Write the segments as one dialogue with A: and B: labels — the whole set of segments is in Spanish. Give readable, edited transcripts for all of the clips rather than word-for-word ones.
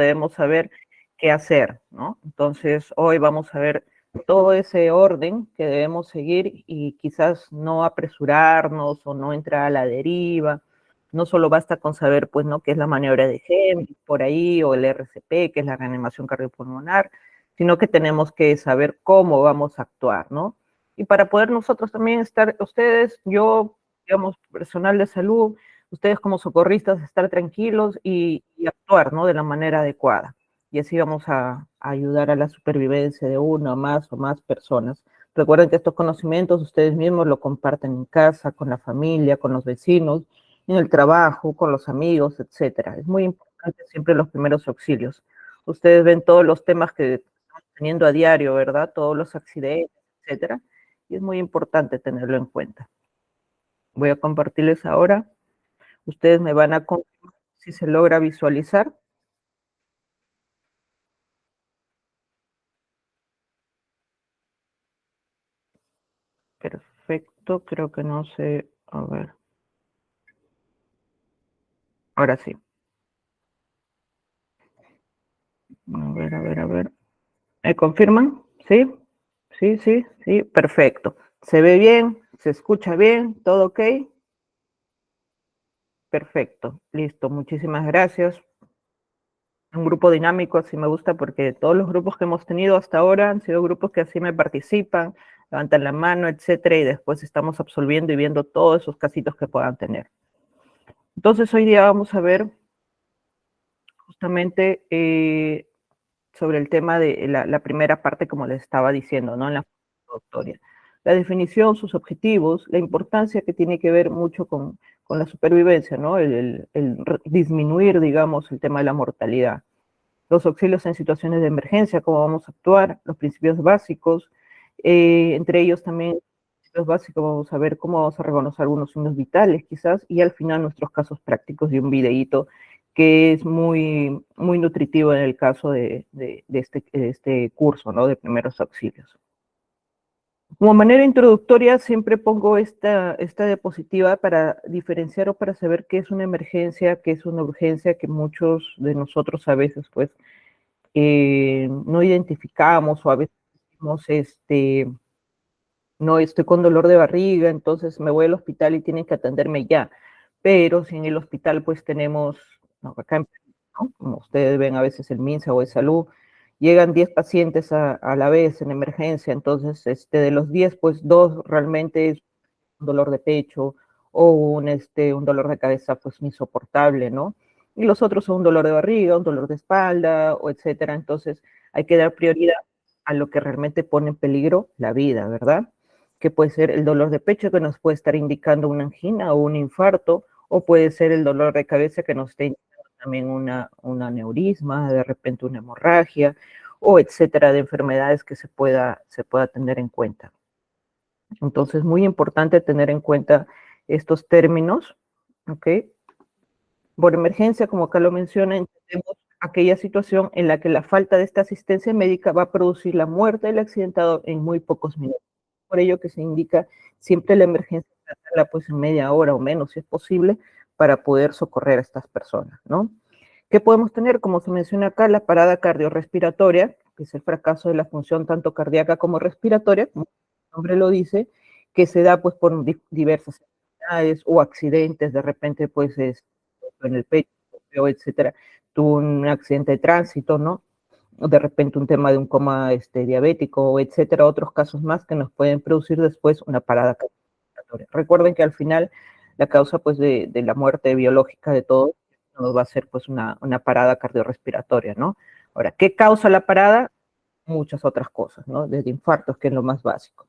A: debemos saber qué hacer, ¿no? Entonces, hoy vamos a ver todo ese orden que debemos seguir y quizás no apresurarnos o no entrar a la deriva. No solo basta con saber, pues, ¿no?, qué es la maniobra de Hem por ahí, o el RCP, que es la reanimación cardiopulmonar, sino que tenemos que saber cómo vamos a actuar, ¿no? Y para poder nosotros también estar, ustedes, yo, digamos, personal de salud, ustedes como socorristas, estar tranquilos y actuar, ¿no?, de la manera adecuada. Y así vamos a ayudar a la supervivencia de una o más personas. Recuerden que estos conocimientos ustedes mismos lo comparten en casa, con la familia, con los vecinos, en el trabajo, con los amigos, etcétera. Es muy importante siempre los primeros auxilios. Ustedes ven todos los temas que estamos teniendo a diario, ¿verdad? Todos los accidentes, etcétera. Y es muy importante tenerlo en cuenta. Voy a compartirles ahora. Ustedes me van a confirmar si se logra visualizar. Perfecto, creo que no sé. A ver. Ahora sí. A ver, a ver, a ver. ¿Me confirman? ¿Sí? Sí, sí, sí. Perfecto. ¿Se ve bien? ¿Se escucha bien? ¿Todo ok? Perfecto. Listo. Muchísimas gracias. Un grupo dinámico, así me gusta, porque todos los grupos que hemos tenido hasta ahora han sido grupos que así me participan, levantan la mano, etcétera, y después estamos absolviendo y viendo todos esos casitos que puedan tener. Entonces, hoy día vamos a ver justamente sobre el tema de la primera parte, como les estaba diciendo, ¿no?, en la introductoria. La definición, sus objetivos, la importancia que tiene que ver mucho con la supervivencia, ¿no?, el disminuir, digamos, el tema de la mortalidad. Los auxilios en situaciones de emergencia, cómo vamos a actuar, los principios básicos, entre ellos también los básicos, vamos a ver cómo vamos a reconocer algunos signos vitales quizás, y al final nuestros casos prácticos y un videíto que es muy, muy nutritivo en el caso de este curso, ¿no?, de primeros auxilios. Como manera introductoria siempre pongo esta diapositiva para diferenciar o para saber qué es una emergencia, qué es una urgencia, que muchos de nosotros a veces pues no identificamos, o a veces decimos, no, estoy con dolor de barriga, entonces me voy al hospital y tienen que atenderme ya. Pero si en el hospital pues tenemos, no, acá ¿no?, como ustedes ven a veces el MINSA o de salud, llegan 10 pacientes a la vez en emergencia, entonces de los 10 pues 2 realmente es un dolor de pecho o un dolor de cabeza pues insoportable, ¿no? Y los otros son un dolor de barriga, un dolor de espalda, o etcétera. Entonces hay que dar prioridad a lo que realmente pone en peligro la vida, ¿verdad? Que puede ser el dolor de pecho, que nos puede estar indicando una angina o un infarto, o puede ser el dolor de cabeza que nos esté indicando también una aneurisma, de repente una hemorragia, o etcétera, de enfermedades que se pueda tener en cuenta. Entonces, muy importante tener en cuenta estos términos, ¿ok? Por emergencia, como acá lo menciona, entendemos aquella situación en la que la falta de esta asistencia médica va a producir la muerte del accidentado en muy pocos minutos. Por ello que se indica siempre la emergencia tratarla pues en media hora o menos, si es posible, para poder socorrer a estas personas, ¿no? ¿Qué podemos tener? Como se menciona acá, la parada cardiorrespiratoria, que es el fracaso de la función tanto cardíaca como respiratoria, como el nombre lo dice, que se da pues por diversas enfermedades o accidentes, de repente pues en el pecho, etcétera, tuvo un accidente de tránsito, ¿no? O de repente un tema de un coma diabético, etcétera, otros casos más que nos pueden producir después una parada cardiorrespiratoria. Recuerden que al final la causa pues de la muerte biológica de todos nos va a ser pues una parada cardiorrespiratoria, ¿no? Ahora, ¿qué causa la parada? Muchas otras cosas, ¿no? Desde infartos, que es lo más básico.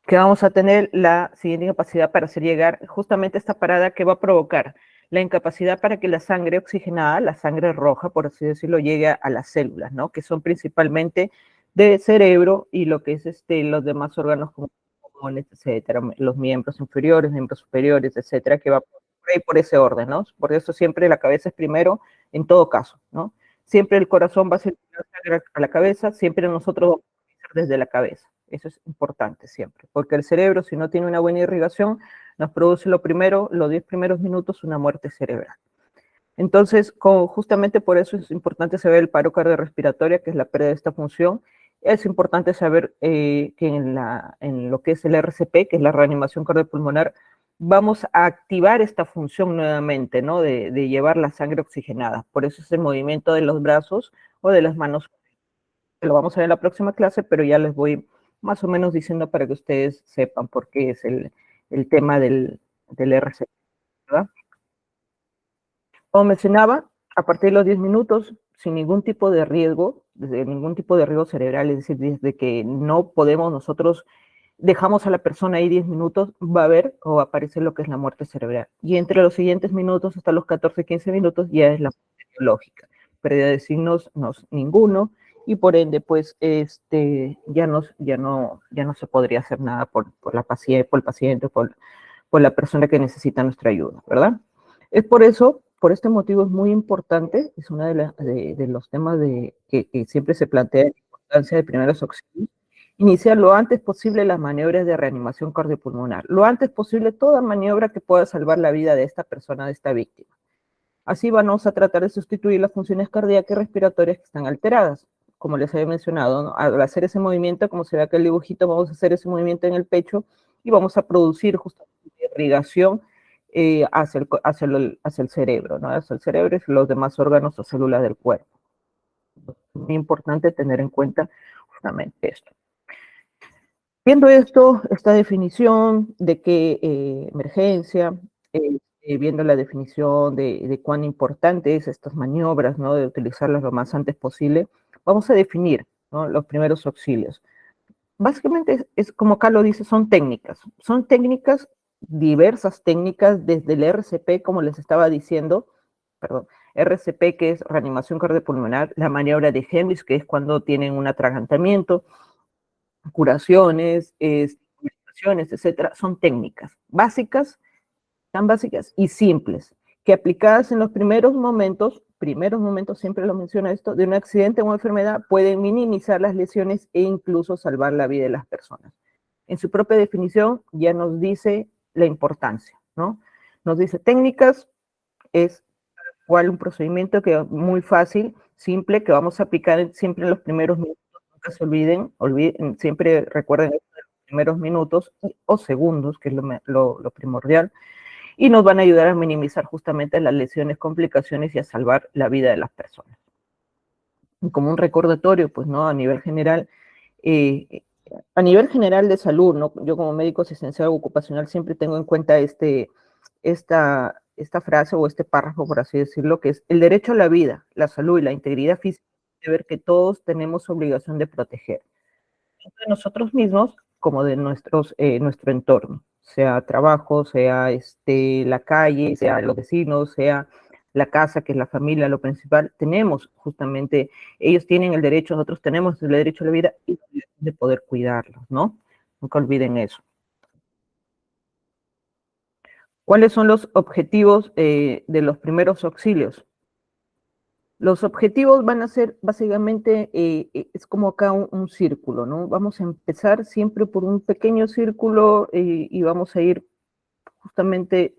A: Que vamos a tener la siguiente incapacidad para hacer llegar justamente esta parada que va a provocar la incapacidad para que la sangre oxigenada, la sangre roja, por así decirlo, llegue a las células, ¿no? Que son principalmente de cerebro y lo que es los demás órganos como pulmones, etcétera, los miembros inferiores, miembros superiores, etcétera, que va por ahí por ese orden, ¿no? Por eso siempre la cabeza es primero en todo caso, ¿no? Siempre el corazón va a circular sangre a la cabeza, siempre nosotros vamos a empezar desde la cabeza. Eso es importante siempre, porque el cerebro, si no tiene una buena irrigación, nos produce lo primero, los 10 primeros minutos, una muerte cerebral. Entonces, justamente por eso es importante saber el paro cardiorrespiratorio, que es la pérdida de esta función. Es importante saber que en lo que es el RCP, que es la reanimación cardiopulmonar, vamos a activar esta función nuevamente, ¿no? De llevar la sangre oxigenada. Por eso es el movimiento de los brazos o de las manos, que lo vamos a ver en la próxima clase, pero ya les voy más o menos diciendo para que ustedes sepan por qué es el tema del RCP, ¿verdad? Como mencionaba, a partir de los 10 minutos, sin ningún tipo de riesgo, desde ningún tipo de riesgo cerebral, es decir, desde que no podemos nosotros, dejamos a la persona ahí 10 minutos, va a haber o va a aparecer lo que es la muerte cerebral. Y entre los siguientes minutos, hasta los 14, 15 minutos, ya es la muerte biológica. Pérdida de signos, no, ninguno, y por ende, pues, ya no se podría hacer nada por la paciente, por el paciente, por la persona que necesita nuestra ayuda, ¿verdad? Es por eso, por este motivo es muy importante, es uno de los temas que siempre se plantea la importancia de primeros auxilios, iniciar lo antes posible las maniobras de reanimación cardiopulmonar, lo antes posible toda maniobra que pueda salvar la vida de esta persona, de esta víctima. Así vamos a tratar de sustituir las funciones cardíacas y respiratorias que están alteradas. Como les había mencionado, ¿no? Al hacer ese movimiento, como se ve acá el dibujito, vamos a hacer ese movimiento en el pecho y vamos a producir justamente irrigación hacia el cerebro, ¿no? Hacia el cerebro y los demás órganos o células del cuerpo. Es muy importante tener en cuenta justamente esto. Viendo esto, esta definición de qué emergencia, viendo la definición de cuán importante es estas maniobras, ¿no? De utilizarlas lo más antes posible, vamos a definir, ¿no? Los primeros auxilios. Básicamente es como acá lo dice, son técnicas, diversas técnicas, desde el RCP, como les estaba diciendo, perdón, RCP que es reanimación cardiopulmonar, la maniobra de Heimlich, que es cuando tienen un atragantamiento, curaciones, etcétera, son técnicas básicas, tan básicas y simples, que aplicadas en los primeros momentos, siempre lo menciona esto, de un accidente o una enfermedad, pueden minimizar las lesiones e incluso salvar la vida de las personas. En su propia definición ya nos dice la importancia, ¿no? Nos dice técnicas, es igual un procedimiento que es muy fácil, simple, que vamos a aplicar siempre en los primeros minutos, nunca se olviden siempre recuerden los primeros minutos o segundos, que es lo primordial, y nos van a ayudar a minimizar justamente las lesiones, complicaciones y a salvar la vida de las personas. Y como un recordatorio, pues, ¿no? Eh, a nivel general de salud, ¿no? Yo como médico asistencial ocupacional siempre tengo en cuenta esta frase o este párrafo, por así decirlo, que es el derecho a la vida, la salud y la integridad física, de ver que todos tenemos obligación de proteger, tanto de nosotros mismos como de nuestro entorno, sea trabajo, sea la calle, sea los vecinos, sea la casa, que es la familia, lo principal, tenemos justamente, ellos tienen el derecho, nosotros tenemos el derecho a la vida y de poder cuidarlos, ¿no? Nunca olviden eso. ¿Cuáles son los objetivos de los primeros auxilios? Los objetivos van a ser básicamente, es como acá un círculo, ¿no? Vamos a empezar siempre por un pequeño círculo y vamos a ir justamente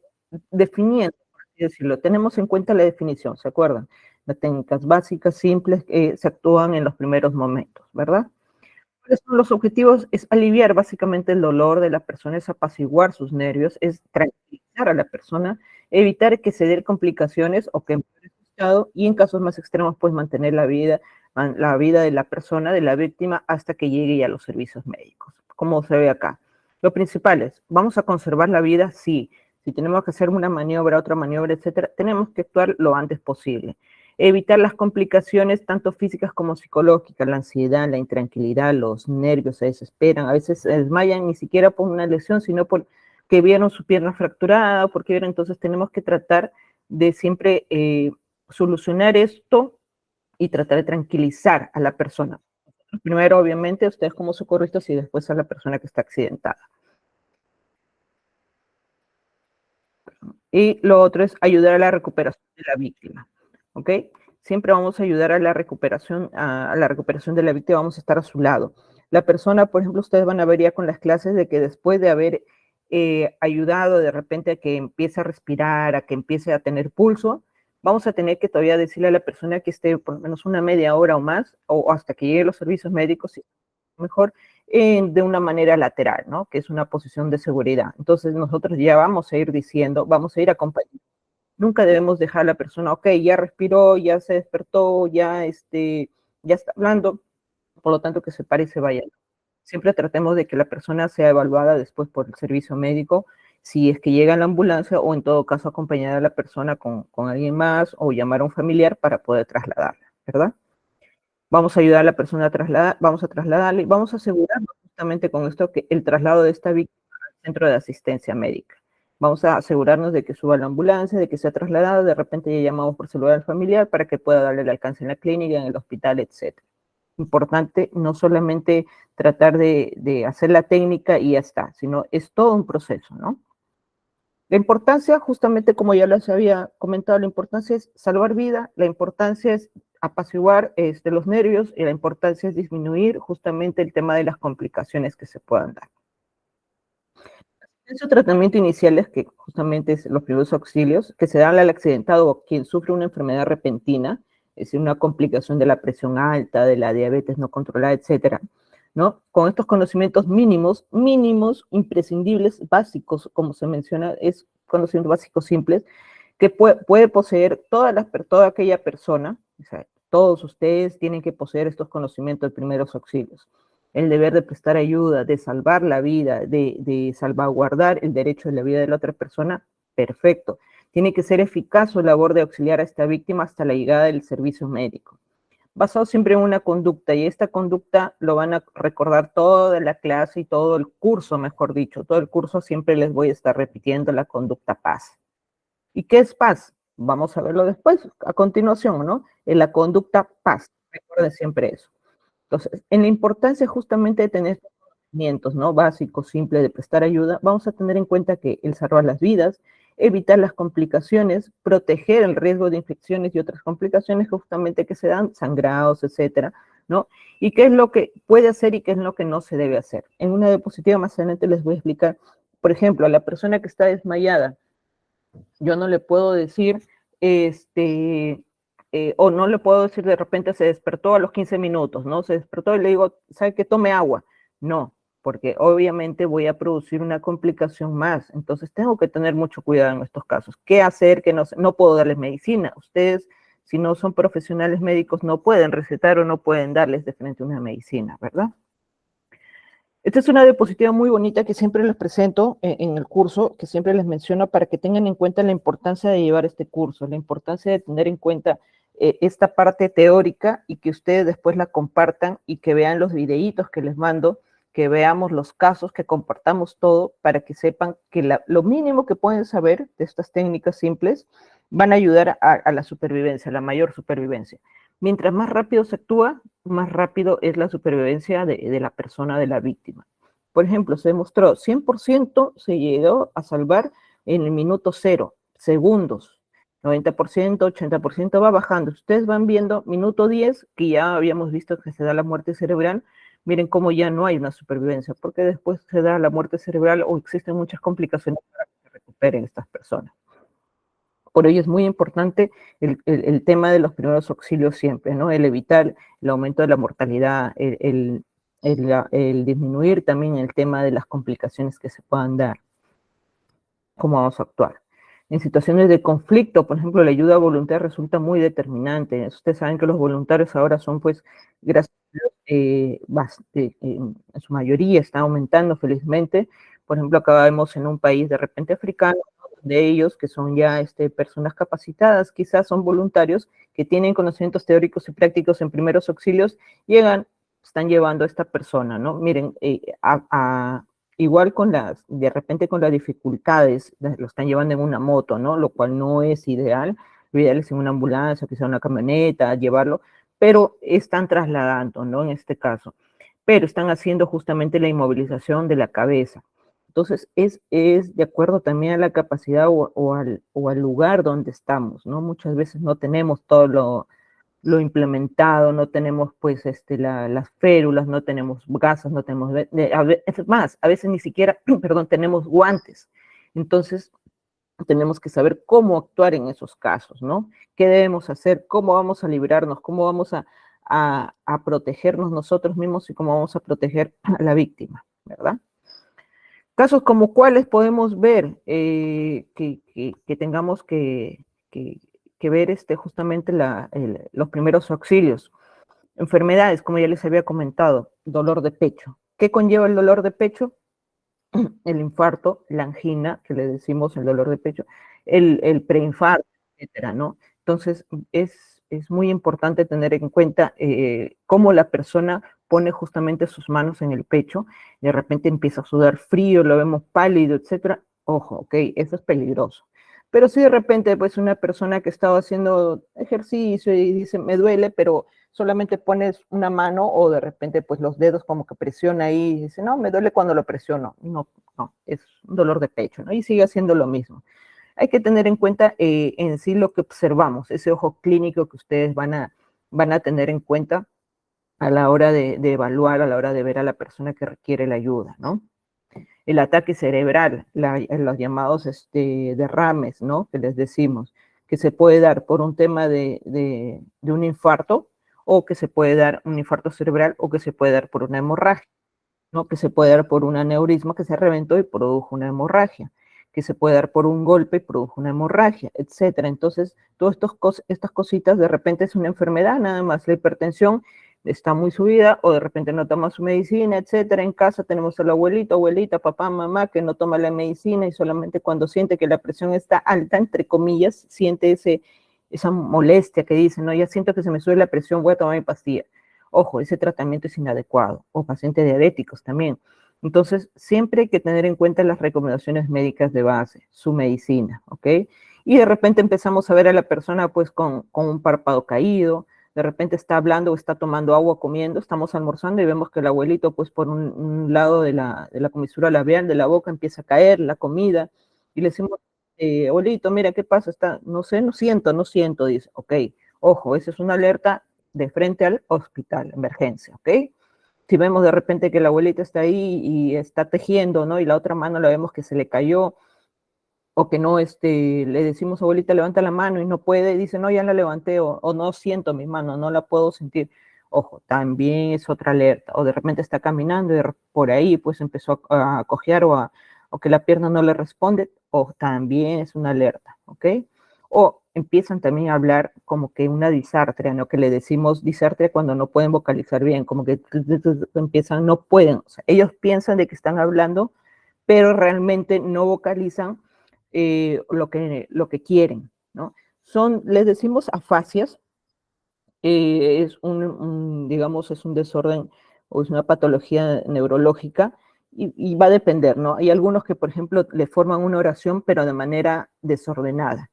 A: definiendo, por así decirlo. Tenemos en cuenta la definición, ¿se acuerdan? Las técnicas básicas, simples, que se actúan en los primeros momentos, ¿verdad? ¿Cuáles son los objetivos? Es aliviar básicamente el dolor de la persona, es apaciguar sus nervios, es tranquilizar a la persona, evitar que se den complicaciones o que empeore su estado y en casos más extremos, pues mantener la vida de la persona, de la víctima, hasta que llegue a los servicios médicos, como se ve acá. Lo principal es, ¿vamos a conservar la vida? Sí. Si tenemos que hacer una maniobra, otra maniobra, etcétera, tenemos que actuar lo antes posible. Evitar las complicaciones tanto físicas como psicológicas, la ansiedad, la intranquilidad, los nervios se desesperan, a veces se desmayan ni siquiera por una lesión, sino porque vieron su pierna fracturada, porque vieron, entonces tenemos que tratar de siempre solucionar esto y tratar de tranquilizar a la persona. Primero, obviamente, ustedes como socorristas y después a la persona que está accidentada. Y lo otro es ayudar a la recuperación de la víctima, ¿ok? Siempre vamos a ayudar a la recuperación de la víctima, vamos a estar a su lado. La persona, por ejemplo, ustedes van a ver ya con las clases de que después de haber ayudado de repente a que empiece a respirar, a que empiece a tener pulso, vamos a tener que todavía decirle a la persona que esté por lo menos una media hora o más, o hasta que lleguen los servicios médicos, mejor de una manera lateral, ¿no? Que es una posición de seguridad. Entonces nosotros ya vamos a ir diciendo, vamos a ir acompañando. Nunca debemos dejar a la persona, ok, ya respiró, ya se despertó, ya está hablando, por lo tanto que se pare y se vaya. Siempre tratemos de que la persona sea evaluada después por el servicio médico, si es que llega a la ambulancia o en todo caso acompañar a la persona con alguien más o llamar a un familiar para poder trasladarla, ¿verdad? Vamos a ayudar a la persona a trasladar, vamos a trasladarle, vamos a asegurarnos justamente con esto que el traslado de esta víctima al centro de asistencia médica. Vamos a asegurarnos de que suba la ambulancia, de que sea trasladada, de repente ya llamamos por celular al familiar para que pueda darle el alcance en la clínica, en el hospital, etc. Importante no solamente tratar de hacer la técnica y ya está, sino es todo un proceso, ¿no? La importancia, justamente como ya les había comentado, la importancia es salvar vida, la importancia es apaciguar los nervios y la importancia es disminuir justamente el tema de las complicaciones que se puedan dar. Ese tratamiento inicial es que justamente es los primeros auxilios que se dan al accidentado o quien sufre una enfermedad repentina, es decir, una complicación de la presión alta, de la diabetes no controlada, etcétera, ¿no? Con estos conocimientos mínimos, imprescindibles, básicos, como se menciona, es conocimientos básicos simples, que puede poseer toda aquella persona, o sea, todos ustedes tienen que poseer estos conocimientos de primeros auxilios. El deber de prestar ayuda, de salvar la vida, de salvaguardar el derecho de la vida de la otra persona, perfecto. Tiene que ser eficaz su labor de auxiliar a esta víctima hasta la llegada del servicio médico, basado siempre en una conducta, y esta conducta lo van a recordar toda la clase y todo el curso, mejor dicho, todo el curso siempre les voy a estar repitiendo la conducta paz. ¿Y qué es paz? Vamos a verlo después, a continuación, ¿no? En la conducta paz, recuerden siempre eso. Entonces, en la importancia justamente de tener estos conocimientos, ¿no? Básicos, simples, de prestar ayuda, vamos a tener en cuenta que el salvar las vidas, evitar las complicaciones, proteger el riesgo de infecciones y otras complicaciones justamente que se dan, sangrados, etcétera, ¿no? Y qué es lo que puede hacer y qué es lo que no se debe hacer. En una diapositiva más adelante les voy a explicar, por ejemplo, a la persona que está desmayada, yo no le puedo decir, o no le puedo decir de repente se despertó a los 15 minutos, ¿no? Se despertó y le digo, ¿sabe qué? Tome agua. No, porque obviamente voy a producir una complicación más. Entonces tengo que tener mucho cuidado en estos casos. ¿Qué hacer? Que no puedo darles medicina. Ustedes, si no son profesionales médicos, no pueden recetar o no pueden darles de frente una medicina, ¿verdad? Esta es una diapositiva muy bonita que siempre les presento en el curso, que siempre les menciono para que tengan en cuenta la importancia de llevar este curso, la importancia de tener en cuenta esta parte teórica y que ustedes después la compartan y que vean los videitos que les mando, que veamos los casos, que compartamos todo para que sepan que lo mínimo que pueden saber de estas técnicas simples van a ayudar a la supervivencia, a la mayor supervivencia. Mientras más rápido se actúa, más rápido es la supervivencia de la persona, de la víctima. Por ejemplo, se demostró 100% se llegó a salvar en el minuto 0, segundos. 90%, 80% va bajando. Ustedes van viendo minuto 10, que ya habíamos visto que se da la muerte cerebral. Miren cómo ya no hay una supervivencia, porque después se da la muerte cerebral o existen muchas complicaciones para que se recuperen estas personas. Por ello es muy importante el tema de los primeros auxilios siempre, ¿no? El evitar el aumento de la mortalidad, el disminuir también el tema de las complicaciones que se puedan dar. ¿Cómo vamos a actuar? En situaciones de conflicto, por ejemplo, la ayuda voluntaria resulta muy determinante. Ustedes saben que los voluntarios ahora son, pues, gracias a Dios, en su mayoría está aumentando felizmente. Por ejemplo, acá vemos en un país de repente africano, de ellos que son ya personas capacitadas, quizás son voluntarios que tienen conocimientos teóricos y prácticos en primeros auxilios, están llevando a esta persona, ¿no? Miren, igual de repente con las dificultades, lo están llevando en una moto, ¿no? Lo cual no es ideal. Lo ideal es en una ambulancia, quizá una camioneta, llevarlo, pero están trasladando, ¿no? En este caso. Pero están haciendo justamente la inmovilización de la cabeza. Entonces, es de acuerdo también a la capacidad o al lugar donde estamos, ¿no? Muchas veces no tenemos todo lo implementado, no tenemos pues las férulas, no tenemos gasas, no tenemos, es más, a veces ni siquiera, perdón, tenemos guantes. Entonces, tenemos que saber cómo actuar en esos casos, ¿no? ¿Qué debemos hacer? ¿Cómo vamos a librarnos? ¿Cómo vamos a protegernos nosotros mismos y cómo vamos a proteger a la víctima, ¿verdad? Casos como cuáles podemos ver que tengamos que, que ver justamente los primeros auxilios. Enfermedades, como ya les había comentado, dolor de pecho. ¿Qué conlleva el dolor de pecho? El infarto, la angina, que le decimos el dolor de pecho, el preinfarto, etcétera, ¿no? Entonces, es muy importante tener en cuenta cómo la persona pone justamente sus manos en el pecho, de repente empieza a sudar frío, lo vemos pálido, etcétera. Ojo, ok, eso es peligroso. Pero si de repente, pues, una persona que estaba haciendo ejercicio y dice, me duele, pero solamente pones una mano o de repente pues los dedos como que presiona ahí y dice, no, me duele cuando lo presiono. No, no, es un dolor de pecho, ¿no? Y sigue haciendo lo mismo. Hay que tener en cuenta en sí lo que observamos, ese ojo clínico que ustedes van a tener en cuenta a la hora de evaluar, a la hora de ver a la persona que requiere la ayuda, ¿no? El ataque cerebral, los llamados derrames, ¿no? Que les decimos, que se puede dar por un tema de un infarto, o que se puede dar un infarto cerebral, o que se puede dar por una hemorragia, ¿no? Que se puede dar por un aneurisma que se reventó y produjo una hemorragia, que se puede dar por un golpe y produjo una hemorragia, etcétera. Entonces, todas estas cositas de repente es una enfermedad, nada más la hipertensión está muy subida o de repente no toma su medicina, etcétera. En casa tenemos al abuelito, abuelita, papá, mamá que no toma la medicina y solamente cuando siente que la presión está alta, entre comillas, siente esa molestia que dice, no, ya siento que se me sube la presión, voy a tomar mi pastilla. Ojo, ese tratamiento es inadecuado. O pacientes diabéticos también. Entonces, siempre hay que tener en cuenta las recomendaciones médicas de base, su medicina, ¿ok? Y de repente empezamos a ver a la persona pues con un párpado caído, de repente está hablando o está tomando agua, comiendo, estamos almorzando y vemos que el abuelito pues por un lado de la comisura labial, de la boca, empieza a caer la comida y le decimos, abuelito, mira, ¿qué pasa? Está, no sé, no siento, dice, ok, ojo, esa es una alerta de frente al hospital, emergencia, ¿ok? Si vemos de repente que la abuelita está ahí y está tejiendo, ¿no? Y la otra mano la vemos que se le cayó, o que no, le decimos, abuelita, levanta la mano y no puede, y dice, no, ya la levanté, o no siento mi mano, no la puedo sentir. Ojo, también es otra alerta. O de repente está caminando y por ahí pues empezó a cojear o que la pierna no le responde, o también es una alerta, ¿ok? O empiezan también a hablar como que una disartria, ¿no? Que le decimos disartria cuando no pueden vocalizar bien, como que empiezan, no pueden, o sea, ellos piensan de que están hablando, pero realmente no vocalizan lo que quieren, ¿no? Les decimos afasias, es digamos, es un desorden o es una patología neurológica y va a depender, ¿no? Hay algunos que, por ejemplo, le forman una oración, pero de manera desordenada.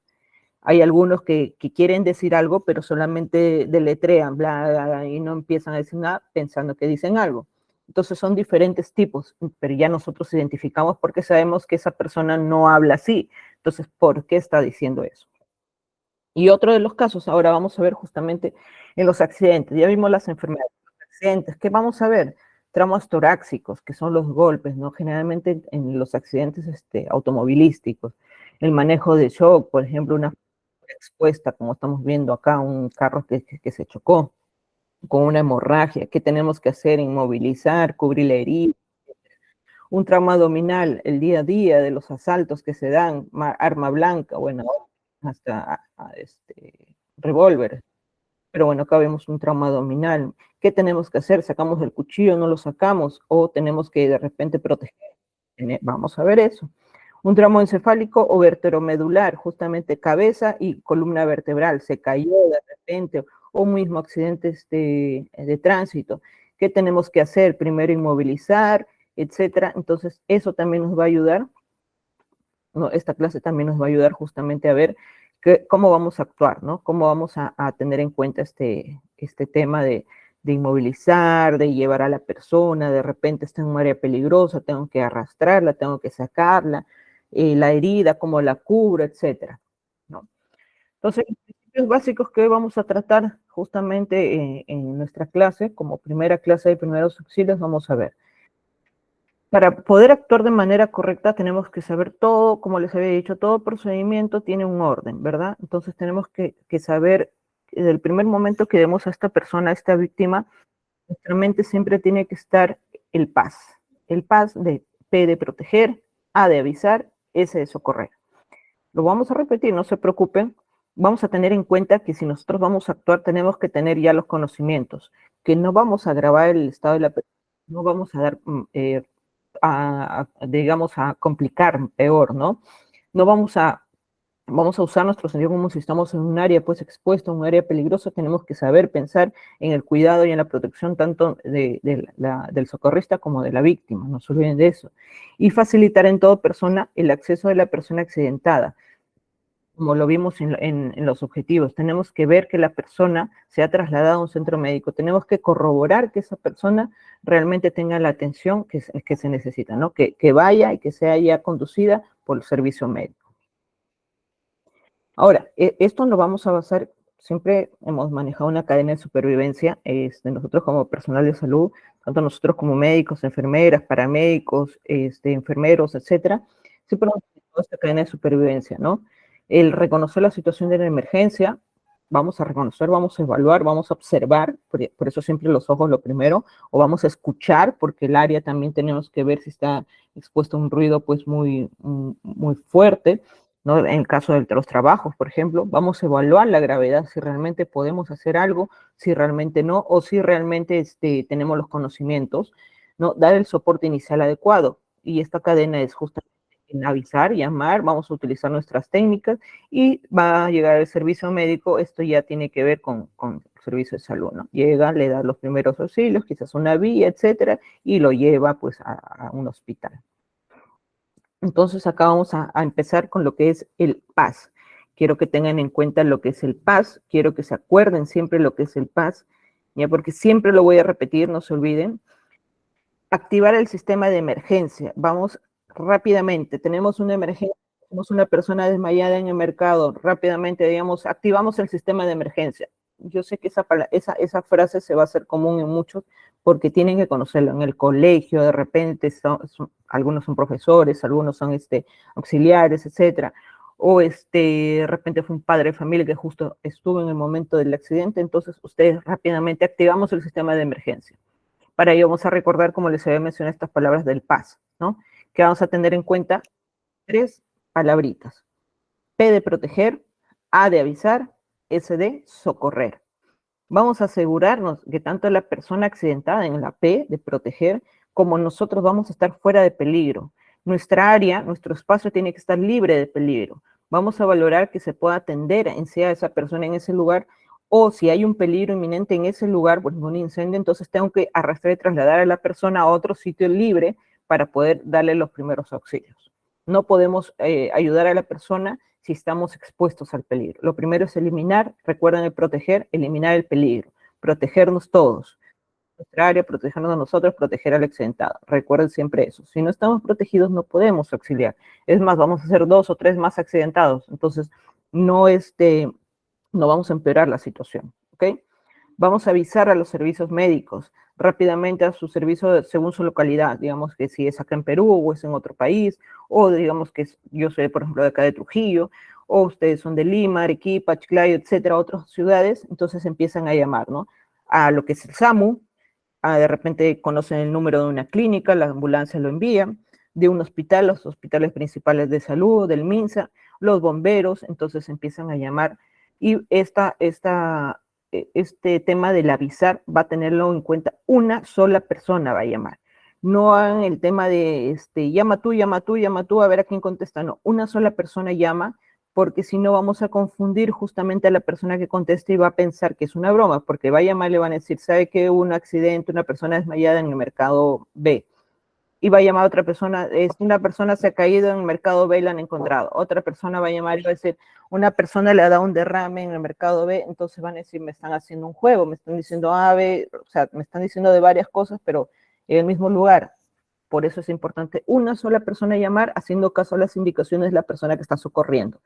A: Hay algunos que quieren decir algo, pero solamente deletrean, bla, bla, bla, y no empiezan a decir nada pensando que dicen algo. Entonces son diferentes tipos, pero ya nosotros identificamos porque sabemos que esa persona no habla así. Entonces, ¿por qué está diciendo eso? Y otro de los casos, ahora vamos a ver justamente en los accidentes. Ya vimos las enfermedades, los accidentes. ¿Qué vamos a ver? Traumas torácicos, que son los golpes, ¿no? Generalmente en los accidentes automovilísticos. El manejo de shock, por ejemplo, una expuesta, como estamos viendo acá, un carro que se chocó con una hemorragia. ¿Qué tenemos que hacer? Inmovilizar, cubrir la herida. Un trauma abdominal, el día a día de los asaltos que se dan, arma blanca, bueno, hasta revólver. Pero bueno, acá vemos un trauma abdominal. ¿Qué tenemos que hacer? ¿Sacamos el cuchillo, no lo sacamos? ¿O tenemos que de repente proteger? Vamos a ver eso. Un trauma encefálico o vertebromedular, justamente cabeza y columna vertebral, se cayó de repente, o un mismo accidente de tránsito. ¿Qué tenemos que hacer? Primero inmovilizar, etcétera. Entonces, eso también nos va a ayudar, ¿no? Esta clase también nos va a ayudar justamente a ver cómo vamos a actuar, ¿no? Cómo vamos a tener en cuenta este tema de inmovilizar, de llevar a la persona, de repente está en un área peligrosa, tengo que arrastrarla, tengo que sacarla, la herida, cómo la cubro, etcétera, ¿no? Entonces, los principios básicos que hoy vamos a tratar justamente en nuestra clase, como primera clase de primeros auxilios, vamos a ver. Para poder actuar de manera correcta tenemos que saber todo, como les había dicho, todo procedimiento tiene un orden, ¿verdad? Entonces tenemos que saber desde el primer momento que vemos a esta persona, a esta víctima, nuestra mente siempre tiene que estar el PAS. El PAS de P de proteger, A de avisar, S de socorrer. Lo vamos a repetir, no se preocupen. Vamos a tener en cuenta que si nosotros vamos a actuar, tenemos que tener ya los conocimientos, que no vamos a agravar el estado de la persona, no vamos a dar digamos, a complicar peor, ¿no? No vamos a usar nuestro sentido común si estamos en un área pues expuesto, un área peligrosa, tenemos que saber pensar en el cuidado y en la protección tanto del socorrista como de la víctima, no se olviden de eso. Y facilitar en toda persona el acceso de la persona accidentada, como lo vimos en los objetivos. Tenemos que ver que la persona se ha trasladado a un centro médico. Tenemos que corroborar que esa persona realmente tenga la atención que se necesita, ¿no? Que vaya y que sea ya conducida por el servicio médico. Ahora, esto lo vamos a basar, siempre hemos manejado una cadena de supervivencia, nosotros como personal de salud, tanto nosotros como médicos, enfermeras, paramédicos, enfermeros, etcétera, siempre hemos manejado esta cadena de supervivencia, ¿no? El reconocer la situación de la emergencia, vamos a reconocer, vamos a evaluar, vamos a observar, por eso siempre los ojos lo primero, o vamos a escuchar, porque el área también tenemos que ver si está expuesto a un ruido pues muy fuerte, ¿no? En el caso de los trabajos, por ejemplo, vamos a evaluar la gravedad, si realmente podemos hacer algo, si realmente no, o si realmente tenemos los conocimientos, ¿no? Dar el soporte inicial adecuado. Y esta cadena es justamente en avisar, llamar, vamos a utilizar nuestras técnicas y va a llegar el servicio médico. Esto ya tiene que ver con el servicio de salud, ¿no? Llega, le da los primeros auxilios, quizás una vía, etcétera, y lo lleva pues a un hospital. Entonces acá vamos a empezar con lo que es el PAS. Quiero que tengan en cuenta lo que es el PAS, quiero que se acuerden siempre lo que es el PAS, ya porque siempre lo voy a repetir, no se olviden. Activar el sistema de emergencia. Vamos rápidamente, tenemos una emergencia, tenemos una persona desmayada en el mercado, rápidamente, digamos, activamos el sistema de emergencia. Yo sé que esa frase se va a hacer común en muchos porque tienen que conocerlo en el colegio, de repente algunos son profesores, algunos son auxiliares, etcétera, o de repente fue un padre de familia que justo estuvo en el momento del accidente, entonces ustedes rápidamente activamos el sistema de emergencia. Para ello vamos a recordar, como les había mencionado, estas palabras del PAS, ¿no? Que vamos a tener en cuenta 3 palabritas. P de proteger, A de avisar, S de socorrer. Vamos a asegurarnos que tanto la persona accidentada en la P de proteger, como nosotros vamos a estar fuera de peligro. Nuestra área, nuestro espacio tiene que estar libre de peligro. Vamos a valorar que se pueda atender en sí a esa persona en ese lugar, o si hay un peligro inminente en ese lugar, pues un incendio, entonces tengo que arrastrar y trasladar a la persona a otro sitio libre para poder darle los primeros auxilios. No podemos ayudar a la persona si estamos expuestos al peligro. Lo primero es eliminar, recuerden el proteger, eliminar el peligro, protegernos todos. Nuestra área, protegernos a nosotros, proteger al accidentado. Recuerden siempre eso. Si no estamos protegidos, no podemos auxiliar. Es más, vamos a ser 2 o 3 más accidentados. Entonces, no, no vamos a empeorar la situación. ¿Ok? Vamos a avisar a los servicios médicos rápidamente a su servicio según su localidad, digamos que si es acá en Perú o es en otro país, o digamos que yo soy, por ejemplo, de acá de Trujillo, o ustedes son de Lima, Arequipa, Chiclayo, etcétera, otras ciudades, entonces empiezan a llamar, ¿no? A lo que es el SAMU, de repente conocen el número de una clínica, la ambulancia lo envía, de un hospital, los hospitales principales de salud, del MINSA, los bomberos, entonces empiezan a llamar y este tema del avisar va a tenerlo en cuenta una sola persona va a llamar. No hagan el tema de llama tú, llama tú, llama tú, a ver a quién contesta. No, una sola persona llama, porque si no vamos a confundir justamente a la persona que conteste y va a pensar que es una broma, porque va a llamar y le van a decir, ¿sabe que hubo un accidente, una persona desmayada en el mercado B? Y va a llamar a otra persona, una persona se ha caído en el mercado B y la han encontrado. Otra persona va a llamar y va a decir, una persona le ha dado un derrame en el mercado B, entonces van a decir, me están haciendo un juego, me están diciendo A, B, o sea, me están diciendo de varias cosas, pero en el mismo lugar. Por eso es importante una sola persona llamar, haciendo caso a las indicaciones de la persona que está socorriendo.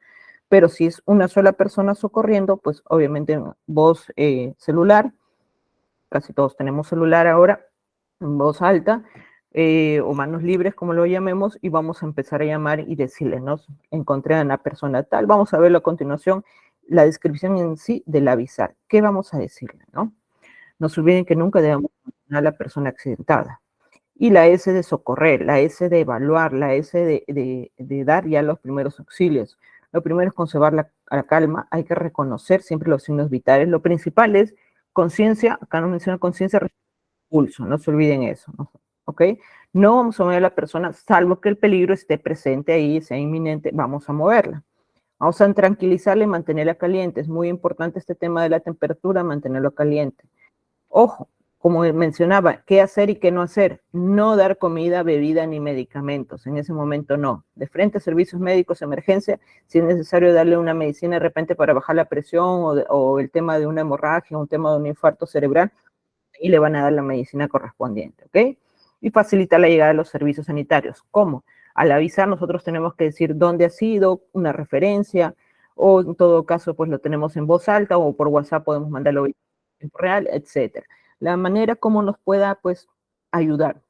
A: Pero si es una sola persona socorriendo, pues obviamente voz celular, casi todos tenemos celular ahora, en voz alta, o manos libres, como lo llamemos, y vamos a empezar a llamar y decirle, ¿no? Encontré a una persona tal, vamos a verlo a continuación, la descripción en sí del avisar. ¿Qué vamos a decirle, no? No se olviden que nunca debemos mencionar a la persona accidentada. Y la S de socorrer, la S de evaluar, la S de dar ya los primeros auxilios. Lo primero es conservar la calma, hay que reconocer siempre los signos vitales. Lo principal es conciencia, acá no menciona conciencia, pulso, no se olviden eso, ¿no? ¿Ok? No vamos a mover a la persona, salvo que el peligro esté presente ahí, sea inminente, vamos a moverla. Vamos a tranquilizarla y mantenerla caliente. Es muy importante este tema de la temperatura, mantenerlo caliente. Ojo, como mencionaba, qué hacer y qué no hacer. No dar comida, bebida ni medicamentos. En ese momento no. De frente a servicios médicos, emergencia, si es necesario darle una medicina de repente para bajar la presión o el tema de una hemorragia, un tema de un infarto cerebral, y le van a dar la medicina correspondiente, ¿ok? Y facilita la llegada de los servicios sanitarios. ¿Cómo? Al avisar nosotros tenemos que decir dónde ha sido, una referencia, o en todo caso pues lo tenemos en voz alta o por WhatsApp podemos mandarlo en tiempo real, etcétera. La manera como nos pueda pues ayudar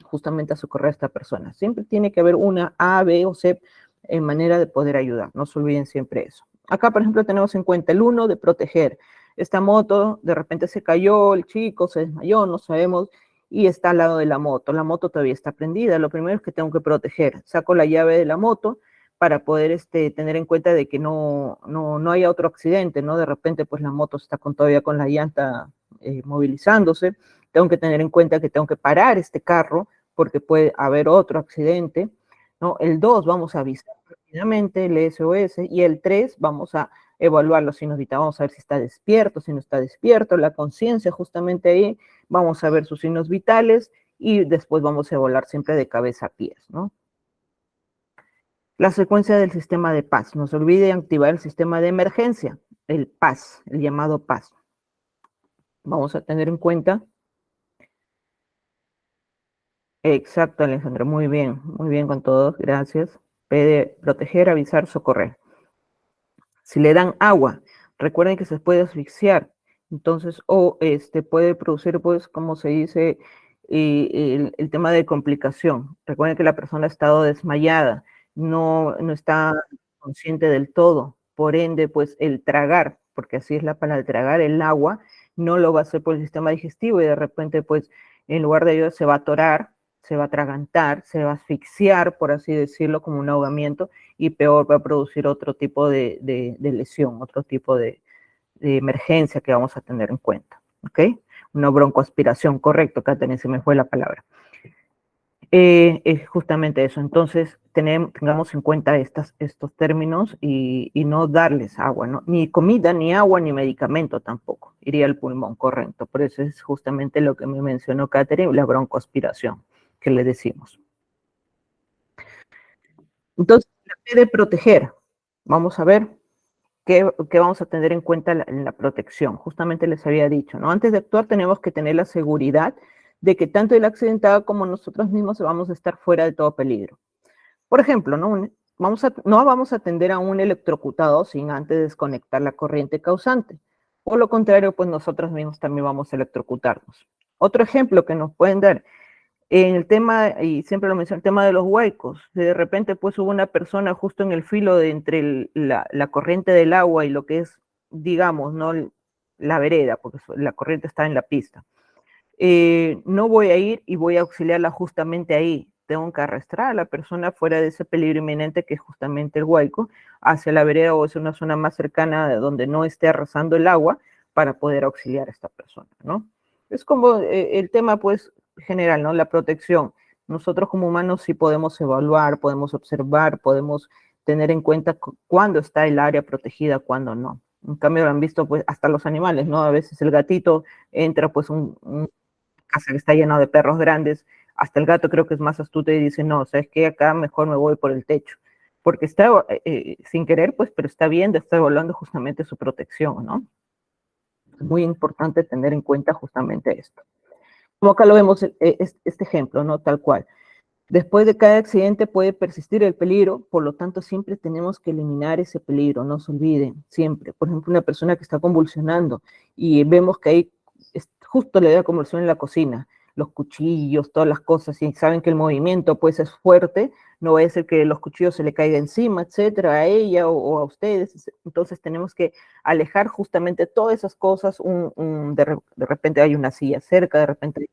A: justamente a socorrer a esta persona. Siempre tiene que haber una A, B o C en manera de poder ayudar. No se olviden siempre eso. Acá, por ejemplo, tenemos en cuenta el 1 de proteger. Esta moto de repente se cayó, el chico se desmayó, no sabemos, y está al lado de la moto. La moto todavía está prendida. Lo primero es que tengo que proteger. Saco la llave de la moto para poder tener en cuenta de que no haya otro accidente, ¿no? De repente, pues la moto está todavía con la llanta movilizándose. Tengo que tener en cuenta que tengo que parar este carro porque puede haber otro accidente, ¿no? El 2 vamos a avisar rápidamente el SOS y el 3 vamos a evaluar los signos vitales, vamos a ver si está despierto, si no está despierto, la conciencia justamente ahí, vamos a ver sus signos vitales y después vamos a evaluar siempre de cabeza a pies, ¿no? La secuencia del sistema de paz, no se olvide activar el sistema de emergencia, el paz, el llamado paz. Vamos a tener en cuenta. Exacto, Alejandro, muy bien con todos, gracias. Puede proteger, avisar, socorrer. Si le dan agua, recuerden que se puede asfixiar, entonces, o puede producir, pues, como se dice, el tema de complicación. Recuerden que la persona ha estado desmayada, no está consciente del todo, por ende, pues, el tragar, porque así es la palabra, tragar el agua, no lo va a hacer por el sistema digestivo y de repente, pues, en lugar de ayudar, se va a atorar, se va a atragantar, se va a asfixiar, por así decirlo, como un ahogamiento, y peor va a producir otro tipo de lesión, otro tipo de emergencia que vamos a tener en cuenta, ¿ok? Una broncoaspiración, correcto, Catherine, se me fue la palabra. Es justamente eso, entonces tengamos en cuenta estos términos y no darles agua, ¿no? Ni comida, ni agua, ni medicamento tampoco, iría al pulmón, correcto, por eso es justamente lo que me mencionó Catherine, la broncoaspiración que le decimos. Entonces, la P de proteger, vamos a ver qué vamos a tener en cuenta en la protección. Justamente les había dicho, ¿no? Antes de actuar tenemos que tener la seguridad de que tanto el accidentado como nosotros mismos vamos a estar fuera de todo peligro. Por ejemplo, ¿no? No vamos a atender a un electrocutado sin antes desconectar la corriente causante. Por lo contrario, pues nosotros mismos también vamos a electrocutarnos. Otro ejemplo que nos pueden dar, en el tema, y siempre lo menciono, el tema de los huecos, de repente pues hubo una persona justo en el filo de entre la corriente del agua y lo que es, digamos, ¿no? La vereda, porque la corriente está en la pista. No voy a ir y voy a auxiliarla justamente ahí. Tengo que arrastrar a la persona fuera de ese peligro inminente que es justamente el hueco, hacia la vereda o hacia una zona más cercana de donde no esté arrasando el agua para poder auxiliar a esta persona, ¿no? Es como el tema, pues, general, ¿no? La protección. Nosotros como humanos sí podemos evaluar, podemos observar, podemos tener en cuenta cuándo está el área protegida, cuándo no. En cambio, lo han visto, pues, hasta los animales, ¿no? A veces el gatito entra, pues, un casa que está lleno de perros grandes, hasta el gato creo que es más astuto y dice, no, sabes que acá mejor me voy por el techo, porque está sin querer, pues, pero está viendo, está evaluando justamente su protección, ¿no? Es muy importante tener en cuenta justamente esto. Como acá lo vemos, este ejemplo, ¿no? Tal cual. Después de cada accidente puede persistir el peligro, por lo tanto siempre tenemos que eliminar ese peligro, no se olviden, siempre. Por ejemplo, una persona que está convulsionando y vemos que ahí justo le da convulsión en la cocina, los cuchillos, todas las cosas, y saben que el movimiento pues es fuerte, no va a ser que los cuchillos se le caigan encima, etcétera, a ella o a ustedes. Entonces tenemos que alejar justamente todas esas cosas. De repente hay una silla cerca, de repente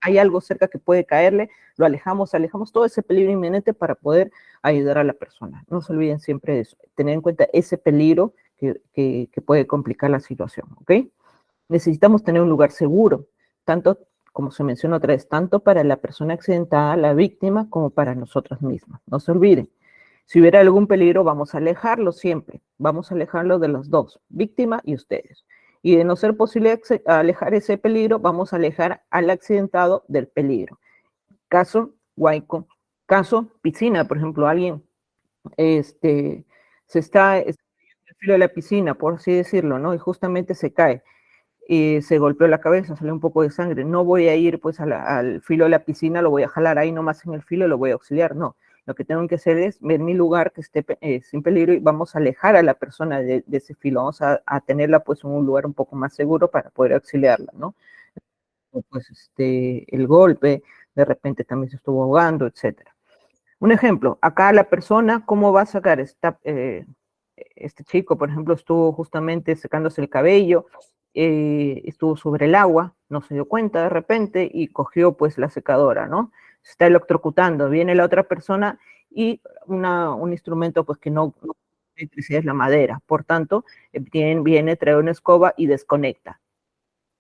A: hay algo cerca que puede caerle, lo alejamos todo ese peligro inminente para poder ayudar a la persona. No se olviden siempre de eso, tener en cuenta ese peligro que puede complicar la situación, ¿ok? Necesitamos tener un lugar seguro, tanto, como se menciona otra vez, tanto para la persona accidentada, la víctima, como para nosotros mismos. No se olviden. Si hubiera algún peligro, vamos a alejarlo siempre. Vamos a alejarlo de los dos, víctima y ustedes. Y de no ser posible alejar ese peligro, vamos a alejar al accidentado del peligro. Caso Huayco, caso piscina, por ejemplo, alguien se está en el filo de la piscina, por así decirlo, ¿no? Y justamente se cae y se golpeó la cabeza, salió un poco de sangre. No voy a ir pues al filo de la piscina, lo voy a jalar ahí nomás en el filo y lo voy a auxiliar, no. Lo que tengo que hacer es ver mi lugar que esté sin peligro y vamos a alejar a la persona de ese filo, vamos a tenerla pues en un lugar un poco más seguro para poder auxiliarla, ¿no? O, pues el golpe, de repente también se estuvo ahogando, etcétera. Un ejemplo, acá la persona, ¿cómo va a sacar? Este chico, por ejemplo, estuvo justamente secándose el cabello, estuvo sobre el agua, no se dio cuenta de repente y cogió pues la secadora, ¿no? Se está electrocutando, viene la otra persona y un instrumento pues que no electricidad es la madera, por tanto, viene, trae una escoba y desconecta,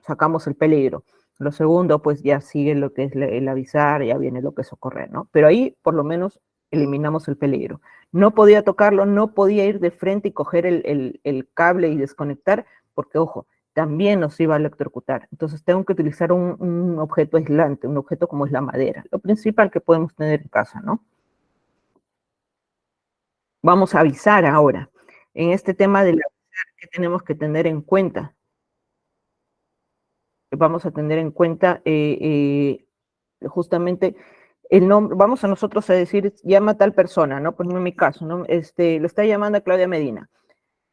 A: sacamos el peligro. Lo segundo, pues ya sigue lo que es el avisar, ya viene lo que es socorrer, ¿no? Pero ahí por lo menos eliminamos el peligro. No podía tocarlo, no podía ir de frente y coger el cable y desconectar, porque ojo, también nos iba a electrocutar. Entonces tengo que utilizar un objeto aislante, un objeto como es la madera, lo principal que podemos tener en casa, ¿no? Vamos a avisar ahora. En este tema del avisar, ¿qué tenemos que tener en cuenta? Vamos a tener en cuenta justamente el nombre, vamos a nosotros a decir, llama a tal persona, ¿no? Por ejemplo, en mi caso, ¿no? Lo está llamando a Claudia Medina.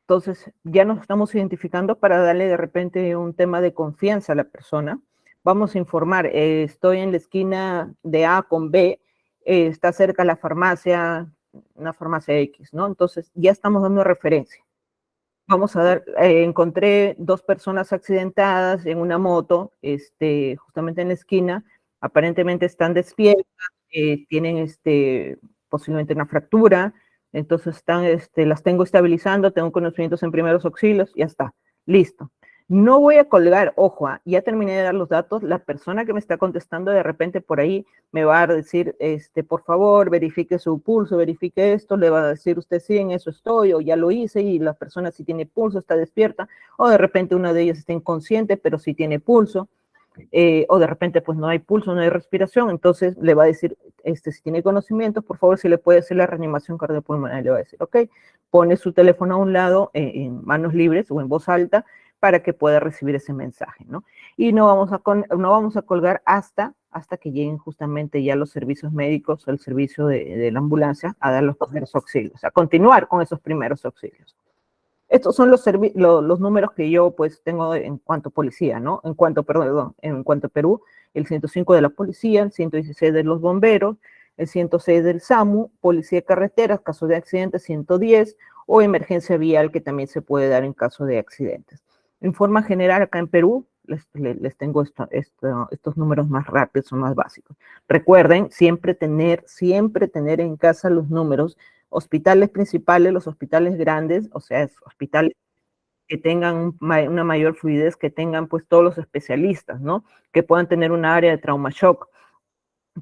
A: Entonces, ya nos estamos identificando para darle de repente un tema de confianza a la persona. Vamos a informar, estoy en la esquina de A con B, está cerca la farmacia, una farmacia X, ¿no? Entonces, ya estamos dando referencia. Vamos a dar, encontré dos personas accidentadas en una moto, justamente en la esquina, aparentemente están despiertas, tienen posiblemente una fractura, entonces las tengo estabilizando, tengo conocimientos en primeros auxilios, ya está, listo. No voy a colgar, ojo, ya terminé de dar los datos, la persona que me está contestando de repente por ahí me va a decir, por favor, verifique su pulso, verifique esto, le va a decir usted sí, en eso estoy, o ya lo hice, y la persona sí tiene pulso, está despierta, o de repente una de ellas está inconsciente, pero sí tiene pulso, o de repente pues no hay pulso, no hay respiración, entonces le va a decir, si tiene conocimientos, por favor, si le puede hacer la reanimación cardiopulmonar, le va a decir, ok, pone su teléfono a un lado, en manos libres o en voz alta, para que pueda recibir ese mensaje, ¿no? Y no vamos a colgar hasta que lleguen justamente ya los servicios médicos, el servicio de la ambulancia, a dar los primeros auxilios, a continuar con esos primeros auxilios. Estos son los números que yo pues tengo en cuanto a policía, ¿no? En cuanto a Perú, el 105 de la policía, el 116 de los bomberos, el 106 del SAMU, policía de carreteras, caso de accidente, 110, o emergencia vial, que también se puede dar en caso de accidentes. En forma general, acá en Perú, les tengo estos números más rápidos, son más básicos. Recuerden siempre tener en casa los números, hospitales principales, los hospitales grandes, o sea, hospitales que tengan una mayor fluidez, que tengan pues todos los especialistas, ¿no? Que puedan tener un área de trauma shock,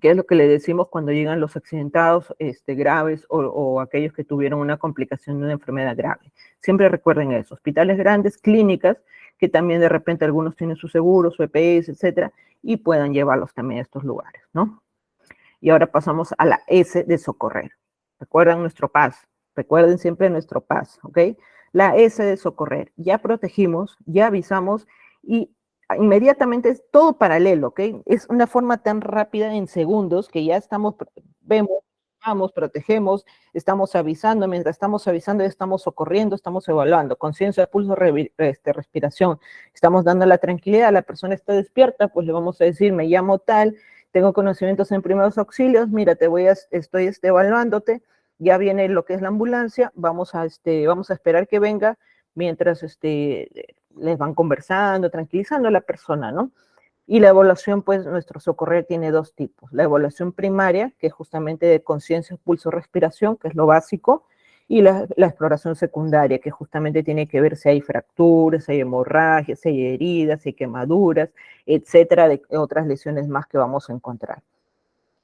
A: que es lo que le decimos cuando llegan los accidentados graves o aquellos que tuvieron una complicación de una enfermedad grave. Siempre recuerden eso, hospitales grandes, clínicas, que también de repente algunos tienen su seguro, su EPS, etcétera, y puedan llevarlos también a estos lugares, ¿no? Y ahora pasamos a la S de socorrer. Recuerden nuestro PAS, recuerden siempre nuestro PAS, ¿ok? La S de socorrer, ya protegimos, ya avisamos y inmediatamente es todo paralelo, ¿ok? Es una forma tan rápida en segundos que ya vemos vamos, protegemos, estamos avisando, mientras estamos avisando, estamos socorriendo, estamos evaluando, conciencia, pulso, respiración, estamos dando la tranquilidad, la persona está despierta, pues le vamos a decir, me llamo tal, tengo conocimientos en primeros auxilios, mira, estoy evaluándote, ya viene lo que es la ambulancia, vamos a esperar que venga, mientras les van conversando, tranquilizando a la persona, ¿no? Y la evaluación, pues nuestro socorrer tiene dos tipos. La evaluación primaria, que es justamente de conciencia, pulso, respiración, que es lo básico, y la exploración secundaria, que justamente tiene que ver si hay fracturas, si hay hemorragias, si hay heridas, si hay quemaduras, etcétera, de otras lesiones más que vamos a encontrar.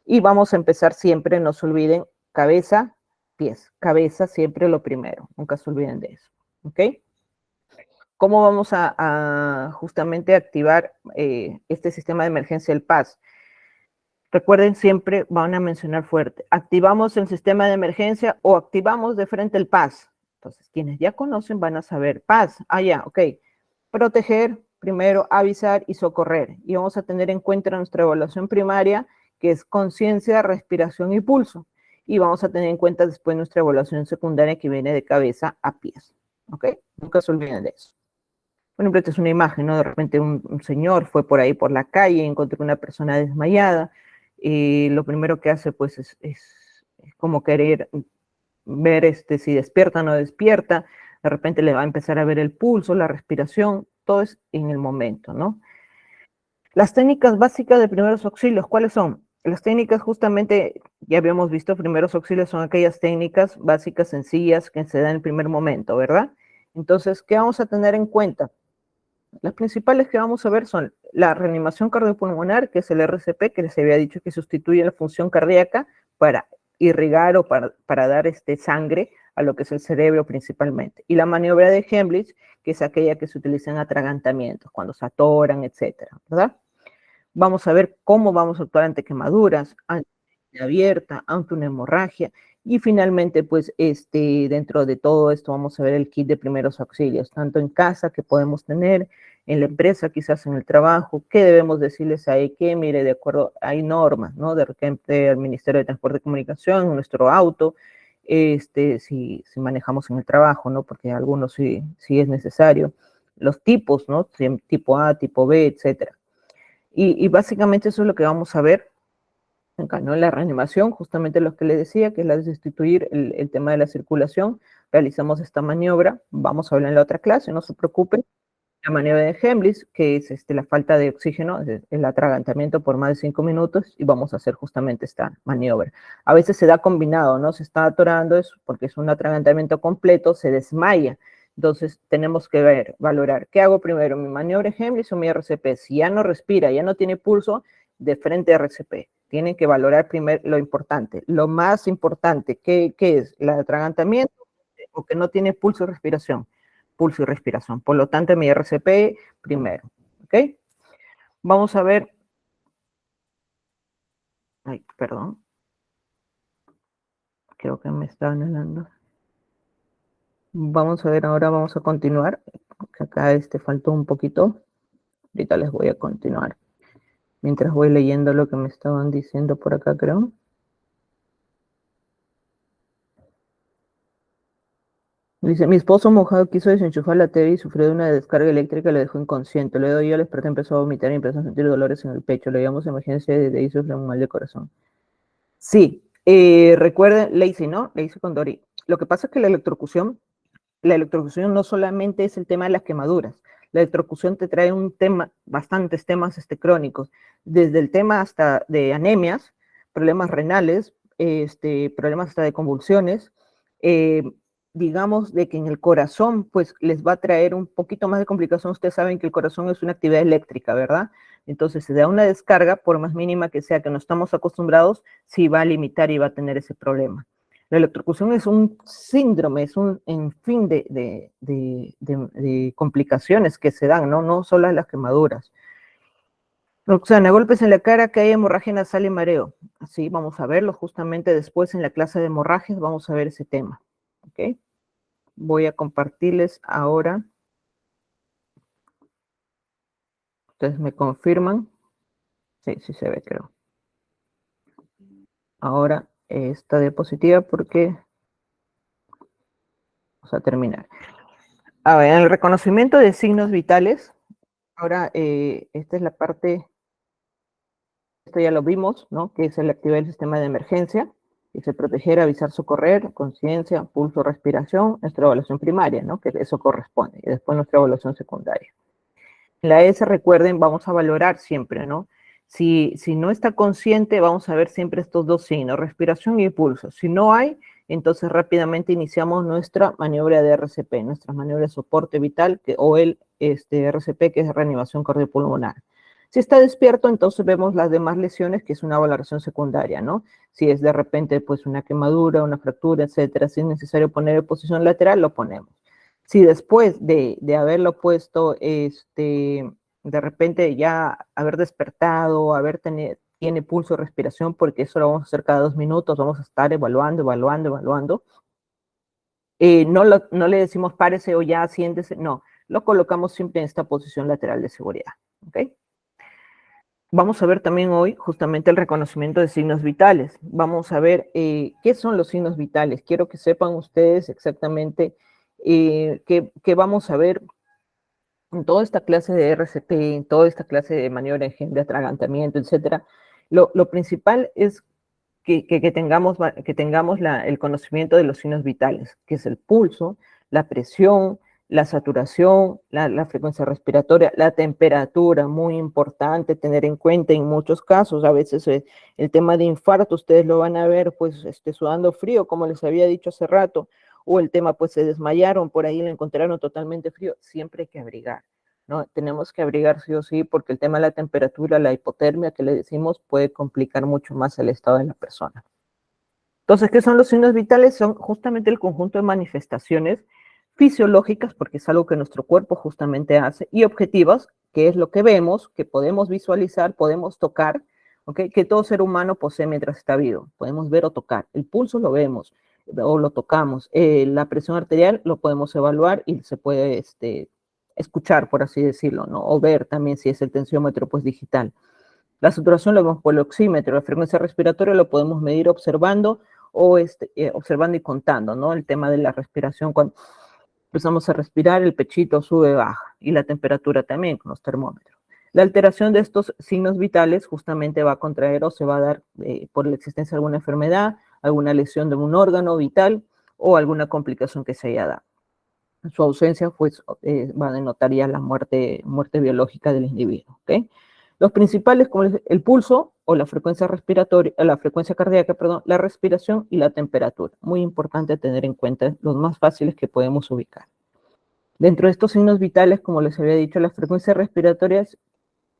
A: Y vamos a empezar siempre, no se olviden, cabeza, pies. Cabeza siempre lo primero, nunca se olviden de eso. ¿Ok? ¿Cómo vamos a justamente activar este sistema de emergencia del PAS? Recuerden siempre, van a mencionar fuerte, activamos el sistema de emergencia o activamos de frente el PAS. Entonces, quienes ya conocen van a saber PAS. Ah, ya, ok. Proteger, primero avisar y socorrer. Y vamos a tener en cuenta nuestra evaluación primaria, que es conciencia, respiración y pulso. Y vamos a tener en cuenta después nuestra evaluación secundaria, que viene de cabeza a pies. ¿Ok? Nunca se olviden de eso. Por ejemplo, esta es una imagen, ¿no? De repente un señor fue por ahí por la calle, encontró una persona desmayada, y lo primero que hace, pues, es como querer ver si despierta o no despierta, de repente le va a empezar a ver el pulso, la respiración, todo es en el momento, ¿no? Las técnicas básicas de primeros auxilios, ¿cuáles son? Las técnicas justamente, ya habíamos visto, primeros auxilios son aquellas técnicas básicas sencillas que se dan en el primer momento, ¿verdad? Entonces, ¿qué vamos a tener en cuenta? Las principales que vamos a ver son la reanimación cardiopulmonar, que es el RCP, que les había dicho que sustituye la función cardíaca para irrigar o para dar sangre a lo que es el cerebro principalmente. Y la maniobra de Heimlich, que es aquella que se utiliza en atragantamientos, cuando se atoran, etcétera, ¿verdad? Vamos a ver cómo vamos a actuar ante quemaduras, ante abierta, ante una hemorragia, y finalmente, pues, dentro de todo esto vamos a ver el kit de primeros auxilios, tanto en casa que podemos tener, en la empresa, quizás en el trabajo, qué debemos decirles ahí, que mire, de acuerdo, hay normas, ¿no? De repente al Ministerio de Transporte y Comunicación, nuestro auto, si manejamos en el trabajo, ¿no? Porque algunos sí es necesario, los tipos, ¿no? Tipo A, tipo B, etcétera. Y básicamente eso es lo que vamos a ver acá, ¿no? La reanimación, justamente lo que les decía, que es la de sustituir el tema de la circulación. Realizamos esta maniobra, vamos a hablar en la otra clase, no se preocupen. La maniobra de Heimlich, que es la falta de oxígeno, el atragantamiento por más de 5 minutos, y vamos a hacer justamente esta maniobra. A veces se da combinado, ¿no? Se está atorando eso porque es un atragantamiento completo, se desmaya. Entonces tenemos que valorar, ¿qué hago primero? ¿Mi maniobra Heimlich o mi RCP? Si ya no respira, ya no tiene pulso, de frente a RCP. Tienen que valorar primero lo importante. Lo más importante, ¿qué es? ¿El atragantamiento o que no tiene pulso y respiración? Pulso y respiración. Por lo tanto, mi RCP primero. ¿Ok? Vamos a ver. Ay, perdón. Creo que me estaban hablando. Vamos a ver ahora, vamos a continuar. Que acá faltó un poquito. Ahorita les voy a continuar. Mientras voy leyendo lo que me estaban diciendo por acá, creo. Dice, mi esposo mojado quiso desenchufar la TV y sufrió de una descarga eléctrica y lo dejó inconsciente. Luego yo el experto empezó a vomitar y empezó a sentir dolores en el pecho. Le llamamos emergencia y desde ahí sufrió un mal de corazón. Sí, recuerden, Lacey, ¿no? Lacey Condori. Lo que pasa es que la electrocución no solamente es el tema de las quemaduras. La electrocución te trae un tema, bastantes temas crónicos, desde el tema hasta de anemias, problemas renales, problemas hasta de convulsiones, eh, digamos de que en el corazón, pues les va a traer un poquito más de complicación. Ustedes saben que el corazón es una actividad eléctrica, ¿verdad? Entonces, se da una descarga, por más mínima que sea, que no estamos acostumbrados, sí va a limitar y va a tener ese problema. La electrocución es un síndrome, es un fin de complicaciones que se dan, ¿no? No solo las quemaduras. Roxana, golpes en la cara, que hay hemorragia nasal y mareo. Así vamos a verlo justamente después en la clase de hemorragias, vamos a ver ese tema. ¿Ok? Voy a compartirles ahora. Ustedes me confirman. Sí, sí se ve, creo. Ahora esta diapositiva porque vamos a terminar. A ver, en el reconocimiento de signos vitales, ahora esta es la parte, esto ya lo vimos, ¿no? Que es el activar el sistema de emergencia, dice proteger, avisar, socorrer, conciencia, pulso, respiración, nuestra evaluación primaria, ¿no? Que eso corresponde, y después nuestra evaluación secundaria. En la S, recuerden, vamos a valorar siempre, ¿no? Si no está consciente, vamos a ver siempre estos dos signos, respiración y pulso. Si no hay, entonces rápidamente iniciamos nuestra maniobra de RCP, nuestra maniobra de soporte vital, o el RCP, que es reanimación cardiopulmonar. Si está despierto, entonces vemos las demás lesiones, que es una valoración secundaria, ¿no? Si es de repente, pues, una quemadura, una fractura, etcétera, si es necesario poner en posición lateral, lo ponemos. Si después de haberlo puesto, de repente ya haber despertado, tiene pulso, respiración, porque eso lo vamos a hacer cada 2 minutos, vamos a estar evaluando, no le decimos párese o ya siéntese, no, lo colocamos siempre en esta posición lateral de seguridad, ¿ok? Vamos a ver también hoy justamente el reconocimiento de signos vitales. Vamos a ver qué son los signos vitales. Quiero que sepan ustedes exactamente qué vamos a ver en toda esta clase de RCP, en toda esta clase de maniobra de atragantamiento, etcétera. Lo principal es que tengamos el conocimiento de los signos vitales, que es el pulso, la presión, la saturación, la frecuencia respiratoria, la temperatura, muy importante tener en cuenta en muchos casos. A veces el tema de infarto, ustedes lo van a ver pues sudando frío, como les había dicho hace rato, o el tema pues se desmayaron, por ahí lo encontraron totalmente frío, siempre hay que abrigar, ¿no? Tenemos que abrigar sí o sí, porque el tema de la temperatura, la hipotermia que le decimos, puede complicar mucho más el estado de la persona. Entonces, ¿qué son los signos vitales? Son justamente el conjunto de manifestaciones fisiológicas, porque es algo que nuestro cuerpo justamente hace, y objetivas, que es lo que vemos, que podemos visualizar, podemos tocar, ¿okay? Que todo ser humano posee mientras está vivo. Podemos ver o tocar. El pulso lo vemos o lo tocamos. La presión arterial lo podemos evaluar y se puede escuchar, por así decirlo, ¿no? O ver también si es el tensiómetro pues digital. La saturación lo vemos por el oxímetro, la frecuencia respiratoria lo podemos medir observando o observando y contando, ¿no? El tema de la respiración, cuando empezamos a respirar, el pechito sube, baja, y la temperatura también con los termómetros. La alteración de estos signos vitales justamente va a contraer o se va a dar por la existencia de alguna enfermedad, alguna lesión de un órgano vital o alguna complicación que se haya dado. En su ausencia, pues, va a denotar ya la muerte biológica del individuo, ¿ok? Los principales, como el pulso o la frecuencia respiratoria, la frecuencia cardíaca, perdón, la respiración y la temperatura. Muy importante tener en cuenta los más fáciles que podemos ubicar. Dentro de estos signos vitales, como les había dicho, las frecuencias respiratorias,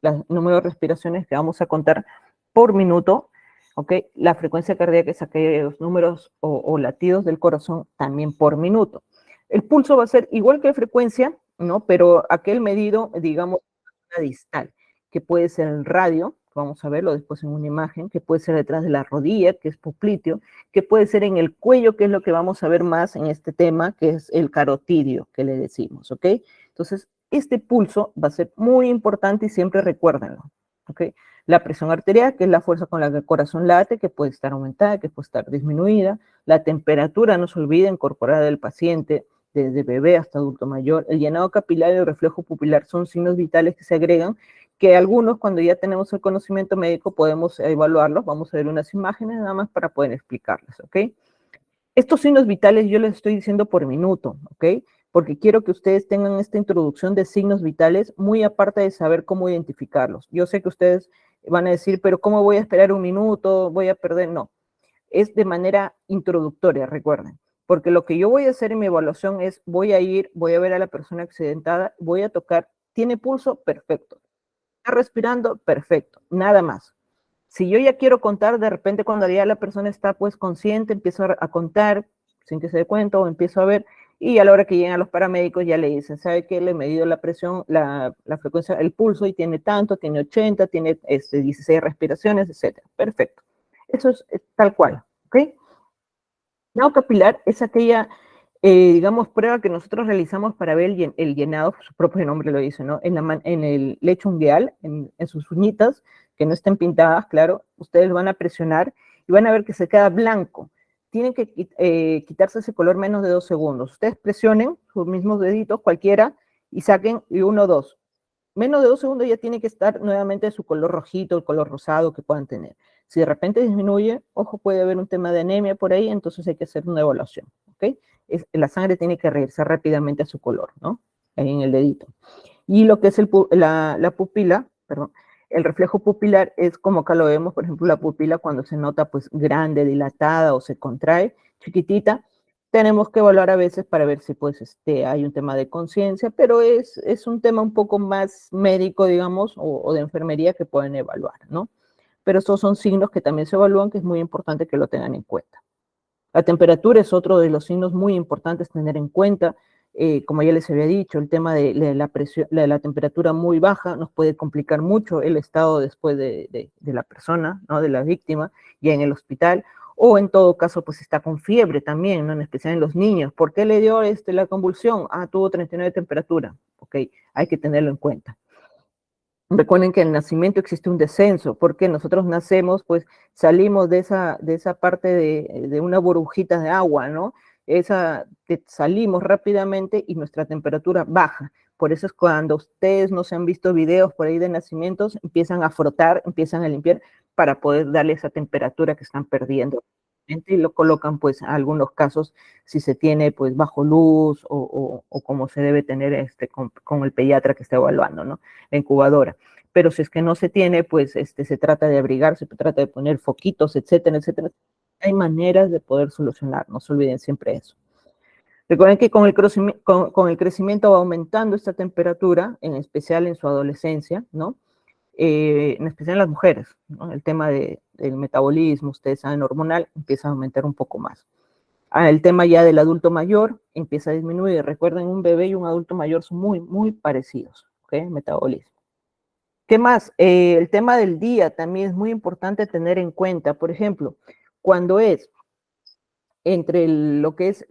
A: el número de respiraciones que vamos a contar por minuto, ¿ok? La frecuencia cardíaca es aquellos números o latidos del corazón también por minuto. El pulso va a ser igual que la frecuencia, ¿no? Pero aquel medido, digamos, a distal, que puede ser el radio, vamos a verlo después en una imagen, que puede ser detrás de la rodilla, que es popliteo, que puede ser en el cuello, que es lo que vamos a ver más en este tema, que es el carotidio, que le decimos, ¿ok? Entonces, este pulso va a ser muy importante y siempre recuérdenlo, ¿ok? La presión arterial, que es la fuerza con la que el corazón late, que puede estar aumentada, que puede estar disminuida. La temperatura, no se olviden, corporal del paciente, desde bebé hasta adulto mayor. El llenado capilar y el reflejo pupilar son signos vitales que se agregan, que algunos, cuando ya tenemos el conocimiento médico, podemos evaluarlos. Vamos a ver unas imágenes nada más para poder explicarles, ¿ok? Estos signos vitales yo les estoy diciendo por minuto, ¿ok? Porque quiero que ustedes tengan esta introducción de signos vitales, muy aparte de saber cómo identificarlos. Yo sé que ustedes van a decir, pero ¿cómo voy a esperar un minuto? ¿Voy a perder? No, es de manera introductoria, recuerden. Porque lo que yo voy a hacer en mi evaluación es, voy a ver a la persona accidentada, voy a tocar, ¿tiene pulso? Perfecto. ¿Está respirando? Perfecto. Nada más. Si yo ya quiero contar, de repente cuando ya la persona está pues consciente, empiezo a contar sin que se dé cuenta o empiezo a ver, y a la hora que llegan los paramédicos ya le dicen, ¿sabe qué? Le he medido la presión, la frecuencia, el pulso y tiene tanto, tiene 80, tiene 16 respiraciones, etc. Perfecto. Eso es tal cual, ¿ok? Llenado capilar es aquella, digamos, prueba que nosotros realizamos para ver el llenado, su propio nombre lo dice, ¿no? En el lecho ungueal, en sus uñitas, que no estén pintadas, claro, ustedes van a presionar y van a ver que se queda blanco. Tienen que quitarse ese color menos de 2 segundos. Ustedes presionen sus mismos deditos, cualquiera, y saquen y 1, 2. Menos de 2 segundos ya tiene que estar nuevamente su color rojito, el color rosado que puedan tener. Si de repente disminuye, ojo, puede haber un tema de anemia por ahí, entonces hay que hacer una evaluación, ¿ok? La sangre tiene que regresar rápidamente a su color, ¿no? Ahí en el dedito. Y lo que es la pupila, perdón, el reflejo pupilar es como acá lo vemos, por ejemplo, la pupila cuando se nota pues grande, dilatada o se contrae, chiquitita, tenemos que evaluar a veces para ver si pues hay un tema de conciencia, pero es un tema un poco más médico, digamos, o de enfermería que pueden evaluar, ¿no? Pero estos son signos que también se evalúan, que es muy importante que lo tengan en cuenta. La temperatura es otro de los signos muy importantes tener en cuenta. Como ya les había dicho, el tema de la temperatura muy baja nos puede complicar mucho el estado después de la persona, ¿no? De la víctima, ya en el hospital, o en todo caso, pues está con fiebre también, ¿no? En especial en los niños. ¿Por qué le dio la convulsión? Ah, tuvo 39 de temperatura. Ok, hay que tenerlo en cuenta. Recuerden que en el nacimiento existe un descenso, porque nosotros nacemos, pues salimos de esa parte de una burbujita de agua, ¿no? Salimos rápidamente y nuestra temperatura baja. Por eso es cuando ustedes no se han visto videos por ahí de nacimientos, empiezan a frotar, empiezan a limpiar para poder darle esa temperatura que están perdiendo. Y lo colocan, pues, en algunos casos, si se tiene, pues, bajo luz o como se debe tener con el pediatra que está evaluando, ¿no? La incubadora. Pero si es que no se tiene, pues se trata de abrigar, se trata de poner foquitos, etcétera, etcétera. Hay maneras de poder solucionar, no se olviden siempre eso. Recuerden que con el crecimiento va aumentando esta temperatura, en especial en su adolescencia, ¿no? En especial en las mujeres, ¿no? El tema del metabolismo, ustedes saben, hormonal, empieza a aumentar un poco más. El tema ya del adulto mayor empieza a disminuir. Recuerden, un bebé y un adulto mayor son muy, muy parecidos, ¿ok? Metabolismo. ¿Qué más? El tema del día también es muy importante tener en cuenta. Por ejemplo, cuando es entre lo que es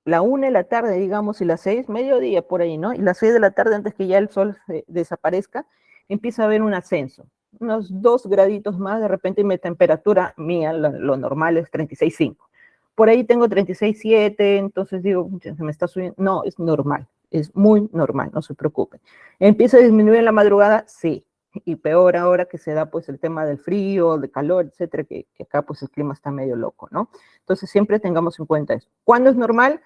A: la 1 de la tarde, digamos, y las 6, mediodía por ahí, ¿no? Y las 6 de la tarde, antes que ya el sol desaparezca, empieza a haber un ascenso. Unos 2 graditos más, de repente mi temperatura mía, lo normal es 36,5. Por ahí tengo 36,7, entonces digo, se me está subiendo. No, es normal, es muy normal, no se preocupen. ¿Empieza a disminuir en la madrugada? Sí. Y peor ahora que se da pues el tema del frío, de calor, etcétera, que acá pues el clima está medio loco, ¿no? Entonces siempre tengamos en cuenta eso. ¿Cuándo es normal?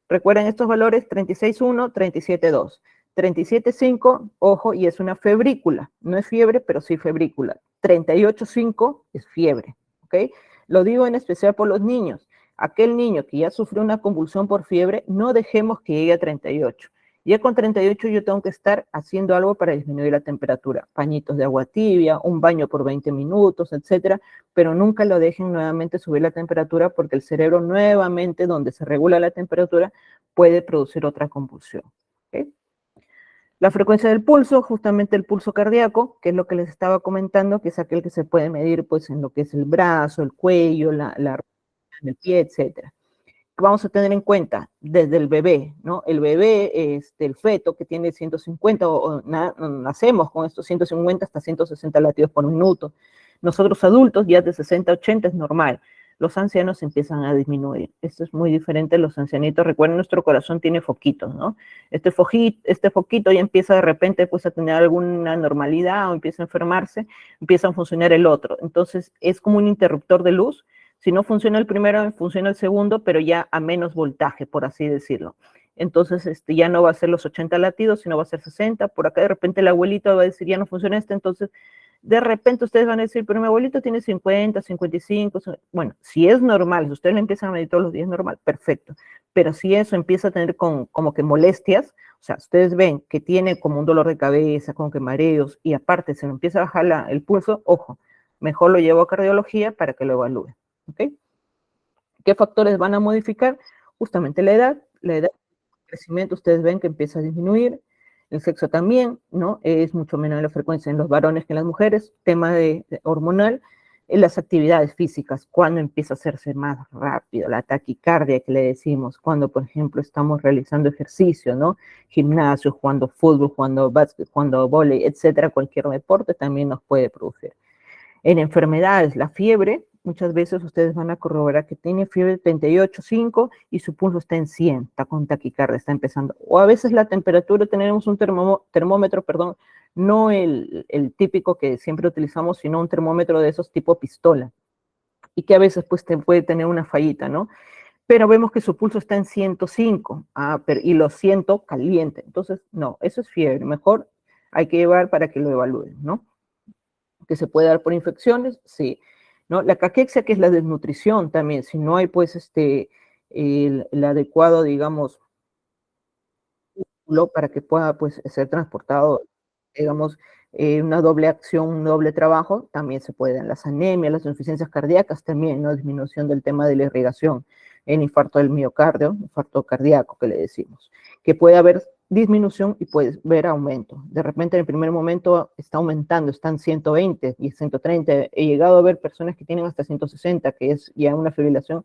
A: Recuerden estos valores: 36,1, 37,2. 37,5, ojo, y es una febrícula. No es fiebre, pero sí febrícula. 38,5 es fiebre, ¿ok? Lo digo en especial por los niños. Aquel niño que ya sufrió una convulsión por fiebre, no dejemos que llegue a 38. Ya con 38 yo tengo que estar haciendo algo para disminuir la temperatura. Pañitos de agua tibia, un baño por 20 minutos, etcétera, pero nunca lo dejen nuevamente subir la temperatura porque el cerebro nuevamente, donde se regula la temperatura, puede producir otra convulsión. ¿Okay? La frecuencia del pulso, justamente el pulso cardíaco, que es lo que les estaba comentando, que es aquel que se puede medir pues en lo que es el brazo, el cuello, el pie, etcétera. Vamos a tener en cuenta desde el bebé, ¿no? El bebé, el feto que tiene 150, nacemos con estos 150 hasta 160 latidos por minuto. Nosotros adultos, ya de 60 a 80 es normal. Los ancianos empiezan a disminuir. Esto es muy diferente. Los ancianitos, recuerden, nuestro corazón tiene foquitos, ¿no? Este foquito ya empieza de repente pues, a tener alguna normalidad o empieza a enfermarse, empieza a funcionar el otro. Entonces, es como un interruptor de luz. Si no funciona el primero, funciona el segundo, pero ya a menos voltaje, por así decirlo. Entonces, ya no va a ser los 80 latidos, sino va a ser 60. Por acá de repente el abuelito va a decir, ya no funciona entonces de repente ustedes van a decir, pero mi abuelito tiene 50, 55. Bueno, si es normal, si ustedes le empiezan a medir todos los días, normal, perfecto. Pero si eso empieza a tener como que molestias, o sea, ustedes ven que tiene como un dolor de cabeza, como que mareos, y aparte se le empieza a bajar el pulso, ojo, mejor lo llevo a cardiología para que lo evalúe. ¿Ok? ¿Qué factores van a modificar? Justamente la edad, el crecimiento, ustedes ven que empieza a disminuir, el sexo también, ¿no? Es mucho menor la frecuencia en los varones que en las mujeres, tema de hormonal, en las actividades físicas, cuando empieza a hacerse más rápido, la taquicardia que le decimos, cuando, por ejemplo, estamos realizando ejercicio, ¿no? Gimnasio, jugando fútbol, jugando básquet, jugando vóley, etcétera, cualquier deporte también nos puede producir. En enfermedades, la fiebre, muchas veces ustedes van a corroborar que tiene fiebre 38,5 y su pulso está en 100, está con taquicardia, está empezando. O a veces la temperatura, tenemos un termómetro, perdón, no el típico que siempre utilizamos, sino un termómetro de esos tipo pistola, y que a veces pues puede tener una fallita, ¿no? Pero vemos que su pulso está en 105, y lo siento caliente. Entonces, no, eso es fiebre. Mejor hay que llevar para que lo evalúen, ¿no? Que se puede dar por infecciones, sí. ¿No? La caquexia, que es la desnutrición también, si no hay pues el adecuado, digamos, para que pueda pues ser transportado, digamos, una doble acción, un doble trabajo, también se pueden. Las anemias, las insuficiencias cardíacas también, ¿no? Disminución del tema de la irrigación, el infarto del miocardio, infarto cardíaco que le decimos, que puede haber disminución y puede ver aumento. De repente en el primer momento está aumentando, están 120 y 130. He llegado a ver personas que tienen hasta 160, que es ya una fibrilación,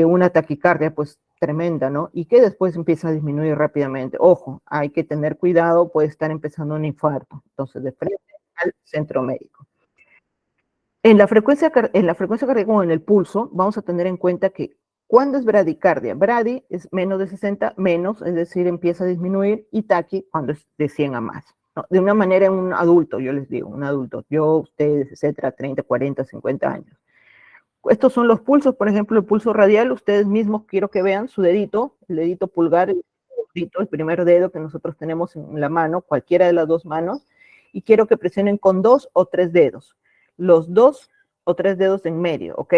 A: una taquicardia pues tremenda, ¿no? Y que después empieza a disminuir rápidamente. Ojo, hay que tener cuidado, puede estar empezando un infarto. Entonces, de frente al centro médico. En la frecuencia cardíaca o en el pulso, vamos a tener en cuenta que cuando es bradicardia, bradi es menos de 60, menos, es decir, empieza a disminuir, y taqui cuando es de 100 a más. ¿No? De una manera en un adulto, yo les digo, un adulto, yo, ustedes, etcétera, 30, 40, 50 años. Estos son los pulsos, por ejemplo, el pulso radial, ustedes mismos quiero que vean su dedito, el dedito pulgar, el primer dedo que nosotros tenemos en la mano, cualquiera de las dos manos, y quiero que presionen con 2 o 3 dedos, los 2 o 3 dedos en medio, ¿ok?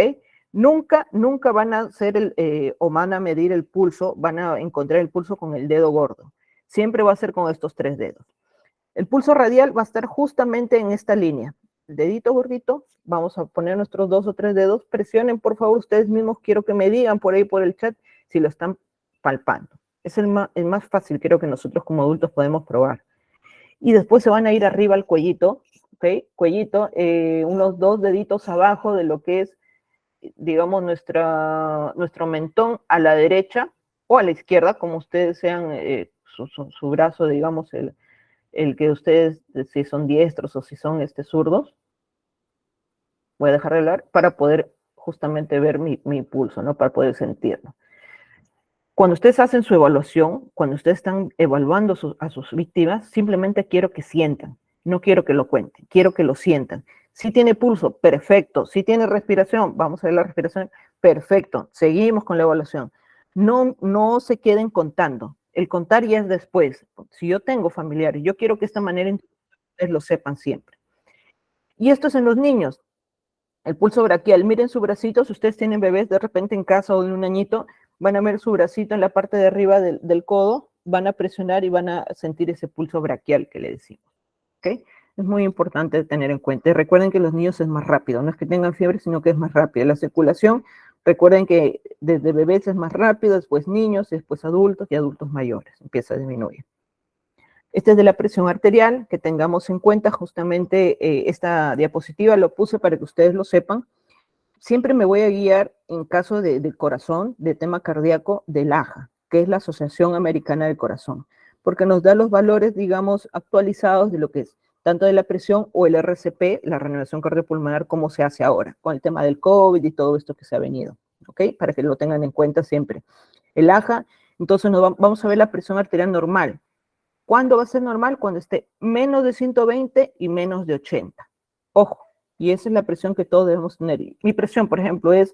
A: Nunca, nunca van a hacer o van a medir el pulso, van a encontrar el pulso con el dedo gordo. Siempre va a ser con estos 3 dedos. El pulso radial va a estar justamente en esta línea. El dedito gordito, vamos a poner nuestros 2 o 3 dedos, presionen por favor ustedes mismos, quiero que me digan por ahí por el chat si lo están palpando. Es el más fácil, creo que nosotros como adultos podemos probar. Y después se van a ir arriba al cuellito, ¿ok? Cuellito, unos 2 deditos abajo de lo que es, digamos, nuestro mentón a la derecha o a la izquierda, como ustedes sean su brazo, digamos, el que ustedes, si son diestros o si son zurdos, voy a dejar de hablar para poder justamente ver mi pulso, ¿no? Para poder sentirlo. Cuando ustedes hacen su evaluación, cuando ustedes están evaluando a sus víctimas, simplemente quiero que sientan, no quiero que lo cuenten, quiero que lo sientan. Si tiene pulso, perfecto. Si tiene respiración, vamos a ver la respiración, perfecto. Seguimos con la evaluación. No se queden contando. El contar ya es después. Si yo tengo familiares, yo quiero que esta manera ustedes lo sepan siempre. Y esto es en los niños. El pulso braquial, miren su bracito, si ustedes tienen bebés de repente en casa o de un añito, van a ver su bracito en la parte de arriba del codo, van a presionar y van a sentir ese pulso braquial que le decimos. ¿Okay? Es muy importante tener en cuenta. Y recuerden que los niños es más rápido, no es que tengan fiebre, sino que es más rápido. La circulación, recuerden que desde bebés es más rápido, después niños, después adultos y adultos mayores, empieza a disminuir. Este es de la presión arterial, que tengamos en cuenta justamente esta diapositiva, lo puse para que ustedes lo sepan. Siempre me voy a guiar en caso de corazón, de tema cardíaco, del AJA, que es la Asociación Americana del Corazón, porque nos da los valores, digamos, actualizados de lo que es tanto de la presión o el RCP, la renovación cardiopulmonar, como se hace ahora, con el tema del COVID y todo esto que se ha venido, ¿ok? Para que lo tengan en cuenta siempre. El AJA, entonces vamos a ver la presión arterial normal. ¿Cuándo va a ser normal? Cuando esté menos de 120 y menos de 80. Ojo, y esa es la presión que todos debemos tener. Mi presión, por ejemplo, es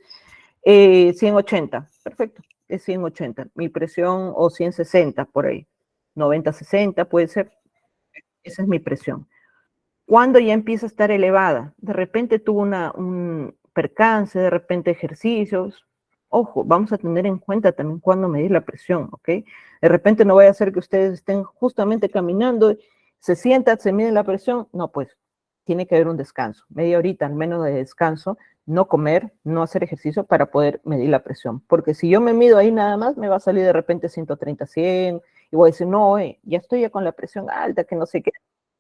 A: 180. Perfecto, es 180. Mi presión, o 160 por ahí. 90-60 puede ser. Esa es mi presión. Cuando ya empieza a estar elevada, de repente tuvo un percance, de repente ejercicios. Ojo, vamos a tener en cuenta también cuándo medir la presión, ¿ok? De repente no vaya a ser que ustedes estén justamente caminando, se sientan, se miden la presión. No, pues tiene que haber un descanso, media horita al menos de descanso, no comer, no hacer ejercicio para poder medir la presión. Porque si yo me mido ahí nada más, me va a salir de repente 130, 100, y voy a decir, no, ya estoy ya con la presión alta, que no sé qué.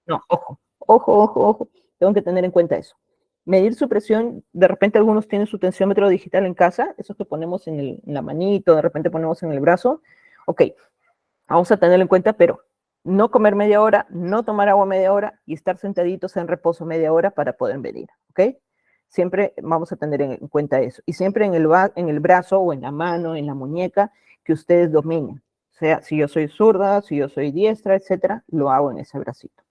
A: No, ojo, ojo, ojo, ojo, tengo que tener en cuenta eso. Medir su presión, de repente algunos tienen su tensiómetro digital en casa, eso que ponemos en la manito, de repente ponemos en el brazo. Ok, vamos a tenerlo en cuenta, pero no comer media hora, no tomar agua media hora y estar sentaditos en reposo media hora para poder medir, ¿ok? Siempre vamos a tener en cuenta eso. Y siempre en el brazo o en la mano, en la muñeca, que ustedes dominen. O sea, si yo soy zurda, si yo soy diestra, etcétera, lo hago en ese bracito.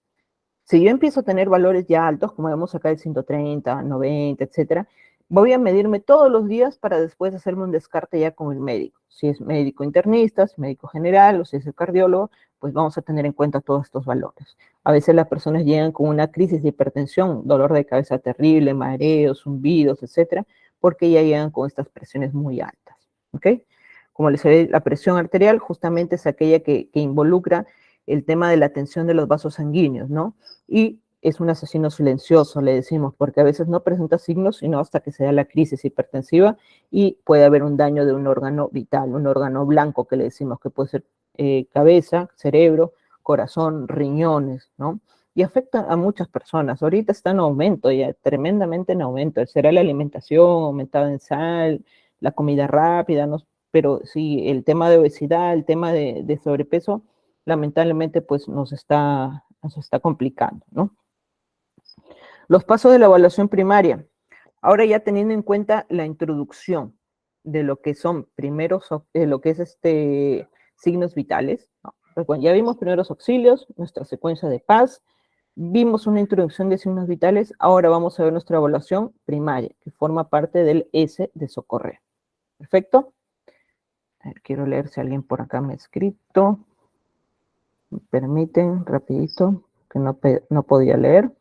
A: Si yo empiezo a tener valores ya altos, como vemos acá el 130, 90, etcétera, voy a medirme todos los días para después hacerme un descarte ya con el médico. Si es médico internista, si es médico general o si es el cardiólogo, pues vamos a tener en cuenta todos estos valores. A veces las personas llegan con una crisis de hipertensión, dolor de cabeza terrible, mareos, zumbidos, etcétera, porque ya llegan con estas presiones muy altas. ¿Ok? Como les decía, la presión arterial justamente es aquella que involucra el tema de la tensión de los vasos sanguíneos, ¿no? Y es un asesino silencioso, le decimos, porque a veces no presenta signos, sino hasta que se da la crisis hipertensiva y puede haber un daño de un órgano vital, un órgano blanco que le decimos, que puede ser cabeza, cerebro, corazón, riñones, ¿no? Y afecta a muchas personas. Ahorita está en aumento, ya tremendamente en aumento. Será la alimentación aumentada en sal, la comida rápida, ¿no? Pero sí, el tema de obesidad, el tema de sobrepeso, lamentablemente pues nos está complicando, ¿no? Los pasos de la evaluación primaria. Ahora ya teniendo en cuenta la introducción de lo que son primeros, lo que es signos vitales, ¿no? Pues bueno, ya vimos primeros auxilios, nuestra secuencia de PAS, vimos una introducción de signos vitales, ahora vamos a ver nuestra evaluación primaria, que forma parte del S de socorrer. ¿Perfecto? A ver, quiero leer si alguien por acá me ha escrito. Me permiten, rapidito, que no podía leer.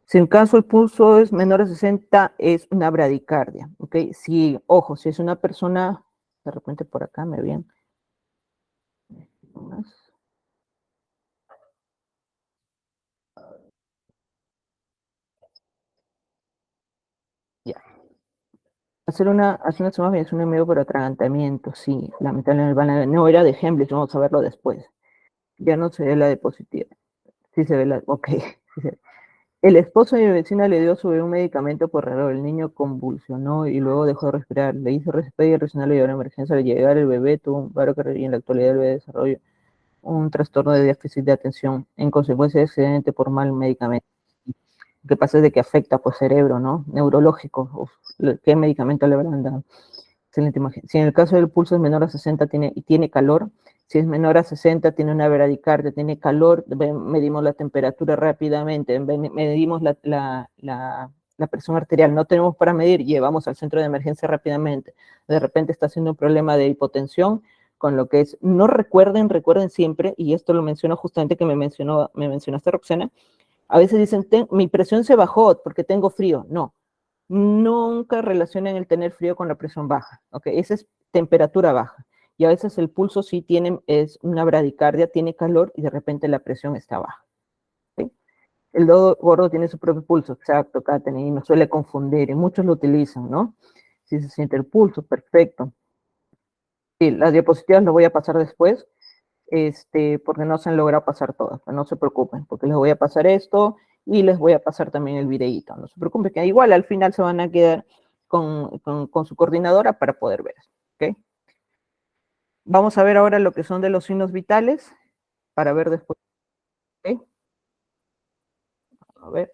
A: Si en caso el pulso es menor a 60, es una bradicardia, ¿ok? Si, ojo, si es una persona, de repente por acá me ven. Ya. Hace una semana es un enemigo por atragantamiento, sí, lamentablemente no era de Hemlich, vamos a verlo después. Ya no se ve la diapositiva. Sí se ve la, ok. El esposo de mi vecina le dio sobre un medicamento por error. El niño convulsionó y luego dejó de respirar. Le hizo respirar y resonar, le llevó a emergencia. Al llegar el bebé tuvo un paro cardíaco y en la actualidad el bebé desarrolla un trastorno de déficit de atención en consecuencia de accidente por mal medicamento. Lo que pasa es de que afecta pues cerebro, ¿no? Neurológico. Uf, ¿qué medicamento le habrán dado? Excelente imagen. Si en el caso del pulso es menor a 60 tiene calor, si es menor a 60 tiene una bradicardia, tiene calor, medimos la temperatura rápidamente, medimos la presión arterial, no tenemos para medir, llevamos al centro de emergencia rápidamente. De repente está haciendo un problema de hipotensión, con lo que es, no recuerden siempre, y esto lo menciono justamente que me mencionaste Roxana, a veces dicen, mi presión se bajó porque tengo frío. No, nunca relacionen el tener frío con la presión baja, ¿ok? Esa es temperatura baja. Y a veces el pulso sí es una bradicardia, tiene calor y de repente la presión está baja. ¿Sí? El dedo gordo tiene su propio pulso, exacto, Katherine, y nos suele confundir, y muchos lo utilizan, ¿no? Si se siente el pulso, perfecto. Sí, las diapositivas las voy a pasar después, porque no se han logrado pasar todas, pero no se preocupen, porque les voy a pasar esto y les voy a pasar también el videíto, no se preocupen, que igual al final se van a quedar con su coordinadora para poder ver, ¿ok? Vamos a ver ahora lo que son de los signos vitales, para ver después, ¿ok? A ver,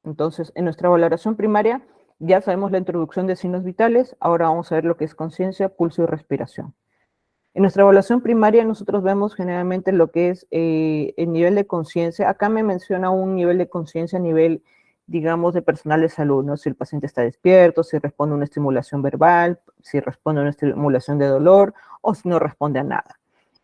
A: entonces, en nuestra valoración primaria ya sabemos la introducción de signos vitales, ahora vamos a ver lo que es conciencia, pulso y respiración. En nuestra evaluación primaria nosotros vemos generalmente lo que es el nivel de conciencia. Acá me menciona un nivel de conciencia a nivel, digamos, de personal de salud, ¿no? Si el paciente está despierto, si responde a una estimulación verbal, si responde a una estimulación de dolor o si no responde a nada.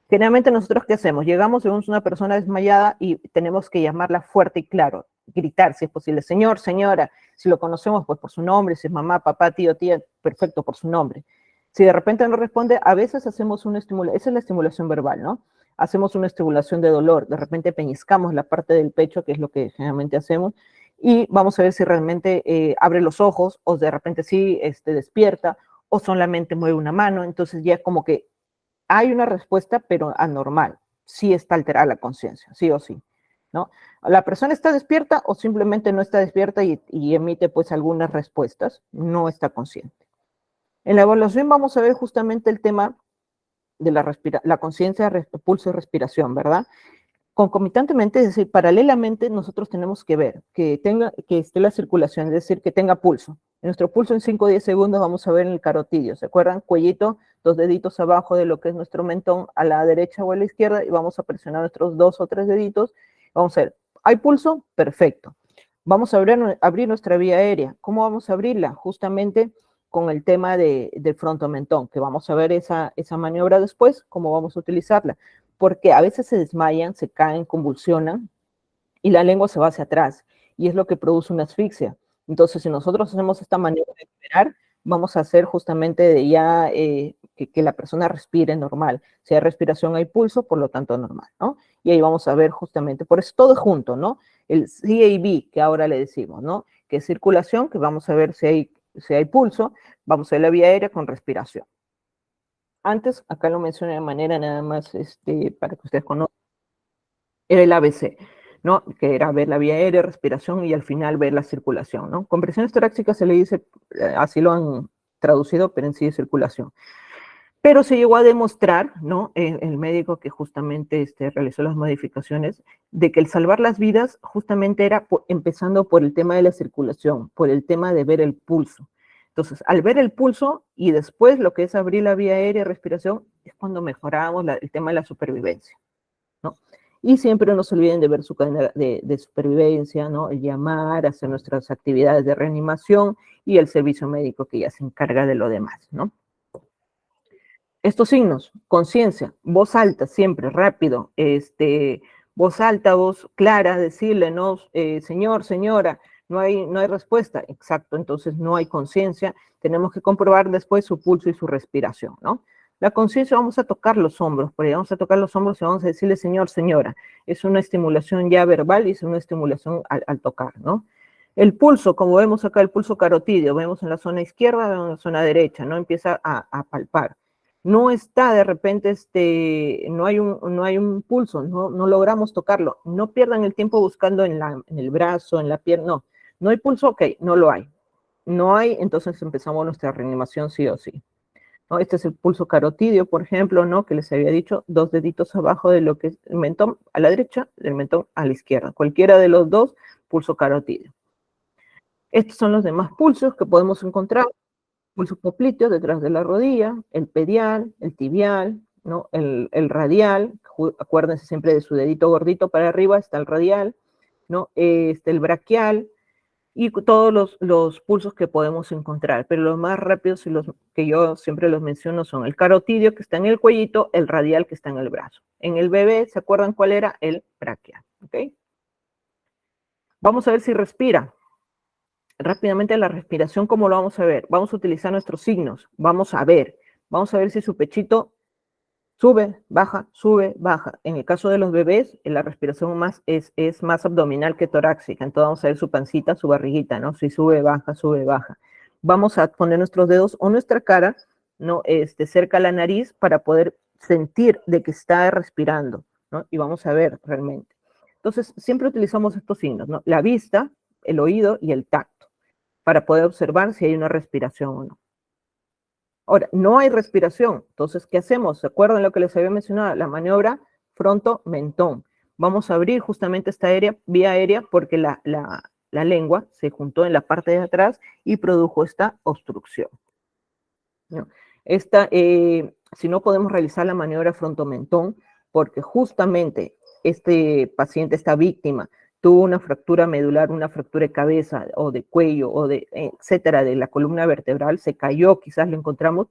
A: Generalmente nosotros, ¿qué hacemos? Llegamos, vemos una persona desmayada y tenemos que llamarla fuerte y claro, gritar si es posible, señor, señora, si lo conocemos, pues por su nombre, si es mamá, papá, tío, tía, perfecto, por su nombre. Si de repente no responde, a veces hacemos una estimulación, esa es la estimulación verbal, ¿no? Hacemos una estimulación de dolor, de repente peñiscamos la parte del pecho, que es lo que generalmente hacemos, y vamos a ver si realmente abre los ojos, o de repente sí despierta, o solamente mueve una mano, entonces ya como que hay una respuesta, pero anormal. Sí está alterada la conciencia, sí o sí, ¿no? La persona está despierta o simplemente no está despierta y emite pues algunas respuestas, no está consciente. En la evaluación vamos a ver justamente el tema de la conciencia, pulso y respiración, ¿verdad? concomitantemente, es decir, paralelamente, nosotros tenemos que ver que esté la circulación, es decir, que tenga pulso. En nuestro pulso en 5 o 10 segundos vamos a ver en el carotidio, ¿se acuerdan? Cuellito, 2 deditos abajo de lo que es nuestro mentón, a la derecha o a la izquierda, y vamos a presionar nuestros 2 o 3 deditos. Vamos a ver, ¿hay pulso? Perfecto. Vamos a abrir nuestra vía aérea. ¿Cómo vamos a abrirla? Justamente con el tema del frontomentón, que vamos a ver esa maniobra después, cómo vamos a utilizarla. Porque a veces se desmayan, se caen, convulsionan, y la lengua se va hacia atrás, y es lo que produce una asfixia. Entonces, si nosotros hacemos esta maniobra de esperar, vamos a hacer justamente de ya que la persona respire normal. Si hay respiración, hay pulso, por lo tanto normal, ¿no? Y ahí vamos a ver justamente, por eso todo junto, ¿no? El CAB, que ahora le decimos, ¿no? Que es circulación, que vamos a ver si hay pulso, vamos a ver la vía aérea con respiración. Antes, acá lo mencioné de manera nada más para que ustedes conozcan, era el ABC, ¿no? Que era ver la vía aérea, respiración y al final ver la circulación, ¿no? Compresiones torácicas se le dice, así lo han traducido, pero en sí es circulación. Pero se llegó a demostrar, ¿no? El médico que justamente realizó las modificaciones, de que el salvar las vidas justamente era empezando por el tema de la circulación, por el tema de ver el pulso. Entonces, al ver el pulso y después lo que es abrir la vía aérea y respiración, es cuando mejoramos el tema de la supervivencia, ¿no? Y siempre no se olviden de ver su cadena de supervivencia, ¿no? El llamar, hacer nuestras actividades de reanimación y el servicio médico que ya se encarga de lo demás, ¿no? Estos signos, conciencia, voz alta, siempre, rápido, voz alta, voz clara, decirle, no, señor, señora, no hay respuesta, exacto, entonces no hay conciencia, tenemos que comprobar después su pulso y su respiración, ¿no? La conciencia, vamos a tocar los hombros, porque vamos a tocar los hombros y vamos a decirle, señor, señora, es una estimulación ya verbal y es una estimulación al tocar, ¿no? El pulso, como vemos acá, el pulso carotídeo, vemos en la zona izquierda, vemos en la zona derecha, ¿no? Empieza a palpar. No está de repente, no hay un pulso, no logramos tocarlo. No pierdan el tiempo buscando en el brazo, en la pierna, no hay pulso, ok, no lo hay. No hay, entonces empezamos nuestra reanimación sí o sí, ¿no? Este es el pulso carotídeo, por ejemplo, ¿no? Que les había dicho, 2 deditos abajo de lo que es el mentón a la derecha, el mentón a la izquierda. Cualquiera de los dos, pulso carotídeo. Estos son los demás pulsos que podemos encontrar. Pulso popliteo detrás de la rodilla, el pedial, el tibial, ¿no? El radial, acuérdense siempre de su dedito gordito para arriba, está el radial, ¿no? El braquial, y todos los pulsos que podemos encontrar, pero los más rápidos y los que yo siempre los menciono son el carotídeo, que está en el cuellito, el radial, que está en el brazo. En el bebé, ¿se acuerdan cuál era? El braquial, ¿ok? Vamos a ver si respira. Rápidamente la respiración, ¿cómo lo vamos a ver? Vamos a utilizar nuestros signos, vamos a ver si su pechito sube, baja, sube, baja. En el caso de los bebés, la respiración es más abdominal que torácica, entonces vamos a ver su pancita, su barriguita, ¿no? Si sube, baja, sube, baja. Vamos a poner nuestros dedos o nuestra cara, ¿no? Cerca a la nariz para poder sentir de que está respirando, ¿no? Y vamos a ver realmente. Entonces, siempre utilizamos estos signos, ¿no? La vista, el oído y el tacto, para poder observar si hay una respiración o no. Ahora, no hay respiración, entonces, ¿qué hacemos? ¿Se acuerdan lo que les había mencionado? La maniobra fronto-mentón. Vamos a abrir justamente esta vía aérea porque la lengua se juntó en la parte de atrás y produjo esta obstrucción, ¿no? Si no podemos realizar la maniobra frontomentón, porque justamente este paciente, esta víctima, tuvo una fractura medular, una fractura de cabeza o de cuello o de, etcétera, de la columna vertebral, se cayó, quizás lo encontramos,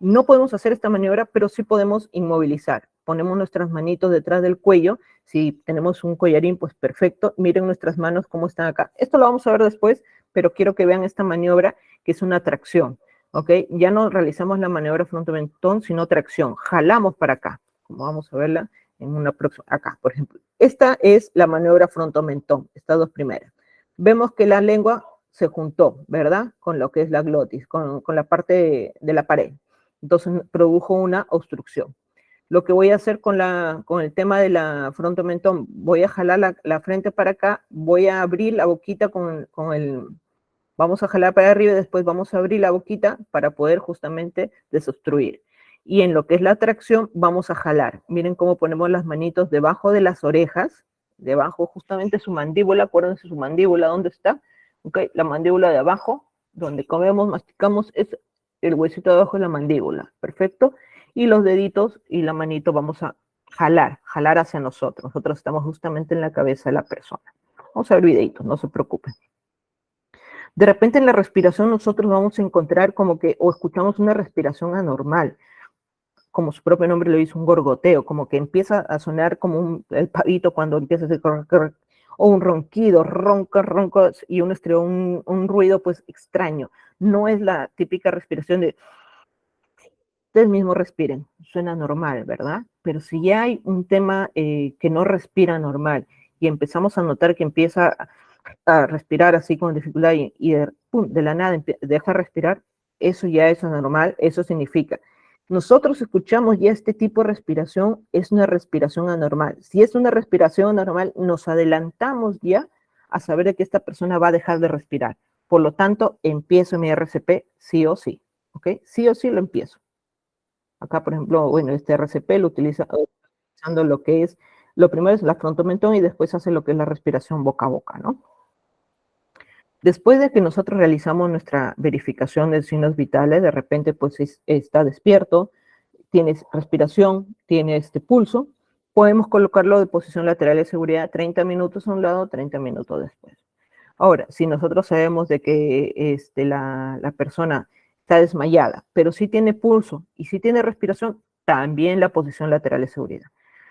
A: no podemos hacer esta maniobra, pero sí podemos inmovilizar. Ponemos nuestras manitos detrás del cuello, si tenemos un collarín, pues perfecto, miren nuestras manos cómo están acá. Esto lo vamos a ver después, pero quiero que vean esta maniobra, que es una tracción. ¿Ok? Ya no realizamos la maniobra frontomentón, sino tracción. Jalamos para acá, como vamos a verla en una próxima, acá, por ejemplo. Esta es la maniobra frontomentón, estas dos primeras. Vemos que la lengua se juntó, ¿verdad? Con lo que es la glotis, con la parte de la pared. Entonces produjo una obstrucción. Lo que voy a hacer con el tema de la frontomentón, voy a jalar la frente para acá, voy a abrir la boquita vamos a jalar para arriba y después vamos a abrir la boquita para poder justamente desobstruir. Y en lo que es la tracción, vamos a jalar. Miren cómo ponemos las manitos debajo de las orejas, debajo justamente su mandíbula, acuérdense su mandíbula, ¿dónde está? Okay, la mandíbula de abajo, donde comemos, masticamos, es el huesito de abajo de la mandíbula, perfecto. Y los deditos y la manito vamos a jalar hacia nosotros. Nosotros estamos justamente en la cabeza de la persona. Vamos a ver videitos, no se preocupen. De repente en la respiración nosotros vamos a encontrar como que, o escuchamos una respiración anormal, como su propio nombre lo dice, un gorgoteo, como que empieza a sonar como el pavito cuando empieza a hacer o un ronquido, ronco, y uno estrella un ruido pues extraño. No es la típica respiración de ustedes mismos respiren, suena normal, ¿verdad? Pero si ya hay un tema que no respira normal y empezamos a notar que empieza a respirar así con dificultad de la nada deja respirar, eso ya es anormal, eso significa. Nosotros escuchamos ya este tipo de respiración, es una respiración anormal. Si es una respiración anormal, nos adelantamos ya a saber de que esta persona va a dejar de respirar. Por lo tanto, empiezo mi RCP sí o sí, ¿ok? Sí o sí lo empiezo. Acá, por ejemplo, bueno, este RCP lo utiliza utilizando lo que es, lo primero es la frontomentón y después hace lo que es la respiración boca a boca, ¿no? Después de que nosotros realizamos nuestra verificación de signos vitales, de repente pues está despierto, tiene respiración, tiene este pulso, podemos colocarlo de posición lateral de seguridad 30 minutos a un lado, 30 minutos después. Ahora, si nosotros sabemos de que la persona está desmayada, pero sí tiene pulso y sí tiene respiración, también la posición lateral de seguridad.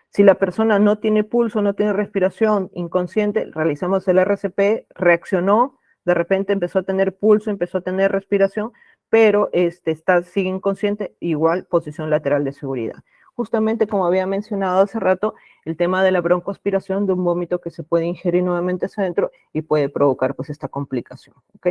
A: Si la persona no tiene pulso, no tiene respiración, inconsciente, realizamos el RCP, reaccionó, de repente empezó a tener pulso, empezó a tener respiración, pero sigue inconsciente, igual posición lateral de seguridad. Justamente como había mencionado hace rato, el tema de la broncoaspiración, de un vómito que se puede ingerir nuevamente hacia adentro y puede provocar pues esta complicación, ¿ok?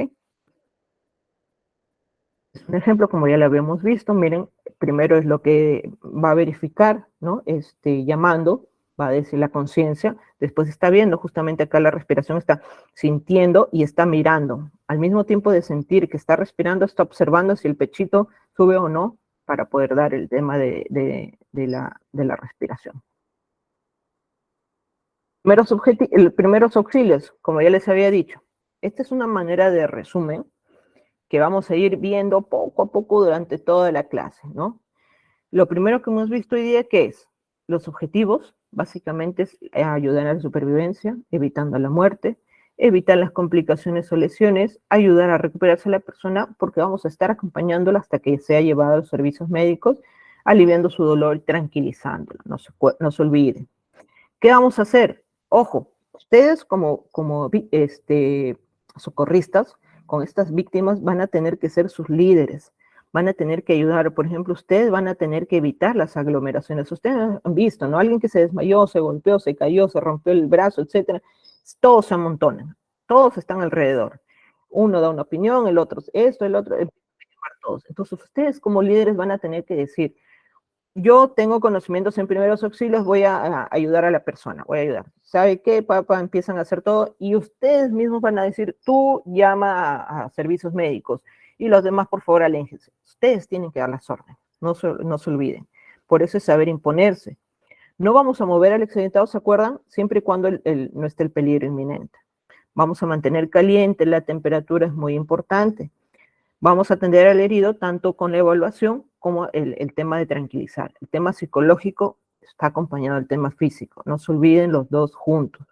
A: Un ejemplo, como ya lo habíamos visto, miren, primero es lo que va a verificar, ¿no? Llamando, va a decir la conciencia, después está viendo, justamente acá la respiración está sintiendo y está mirando. Al mismo tiempo de sentir que está respirando, está observando si el pechito sube o no para poder dar el tema de la respiración. Primeros auxilios, como ya les había dicho. Esta es una manera de resumen que vamos a ir viendo poco a poco durante toda la clase, ¿no? Lo primero que hemos visto hoy día, ¿qué es? Los objetivos, básicamente, es ayudar a la supervivencia, evitando la muerte, evitar las complicaciones o lesiones, ayudar a recuperarse a la persona, porque vamos a estar acompañándola hasta que sea llevada a los servicios médicos, aliviando su dolor y tranquilizándola, no se olviden. ¿Qué vamos a hacer? Ojo, ustedes como socorristas con estas víctimas van a tener que ser sus líderes, van a tener que ayudar. Por ejemplo, ustedes van a tener que evitar las aglomeraciones. Ustedes han visto, ¿no? Alguien que se desmayó, se golpeó, se cayó, se rompió el brazo, etcétera. Todos se amontonan, todos están alrededor. Uno da una opinión, el otro esto, el otro, todos. Entonces, ustedes como líderes van a tener que decir, yo tengo conocimientos en primeros auxilios, voy a ayudar a la persona, voy a ayudar. ¿Sabe qué, papá? Empiezan a hacer todo y ustedes mismos van a decir, tú llama a servicios médicos y los demás, por favor, aléjense. Ustedes tienen que dar las órdenes, no se olviden. Por eso es saber imponerse. No vamos a mover al accidentado, ¿se acuerdan? Siempre y cuando no esté el peligro inminente. Vamos a mantener caliente, la temperatura es muy importante. Vamos a atender al herido tanto con la evaluación como el tema de tranquilizar. El tema psicológico está acompañado del tema físico. No se olviden los dos juntos.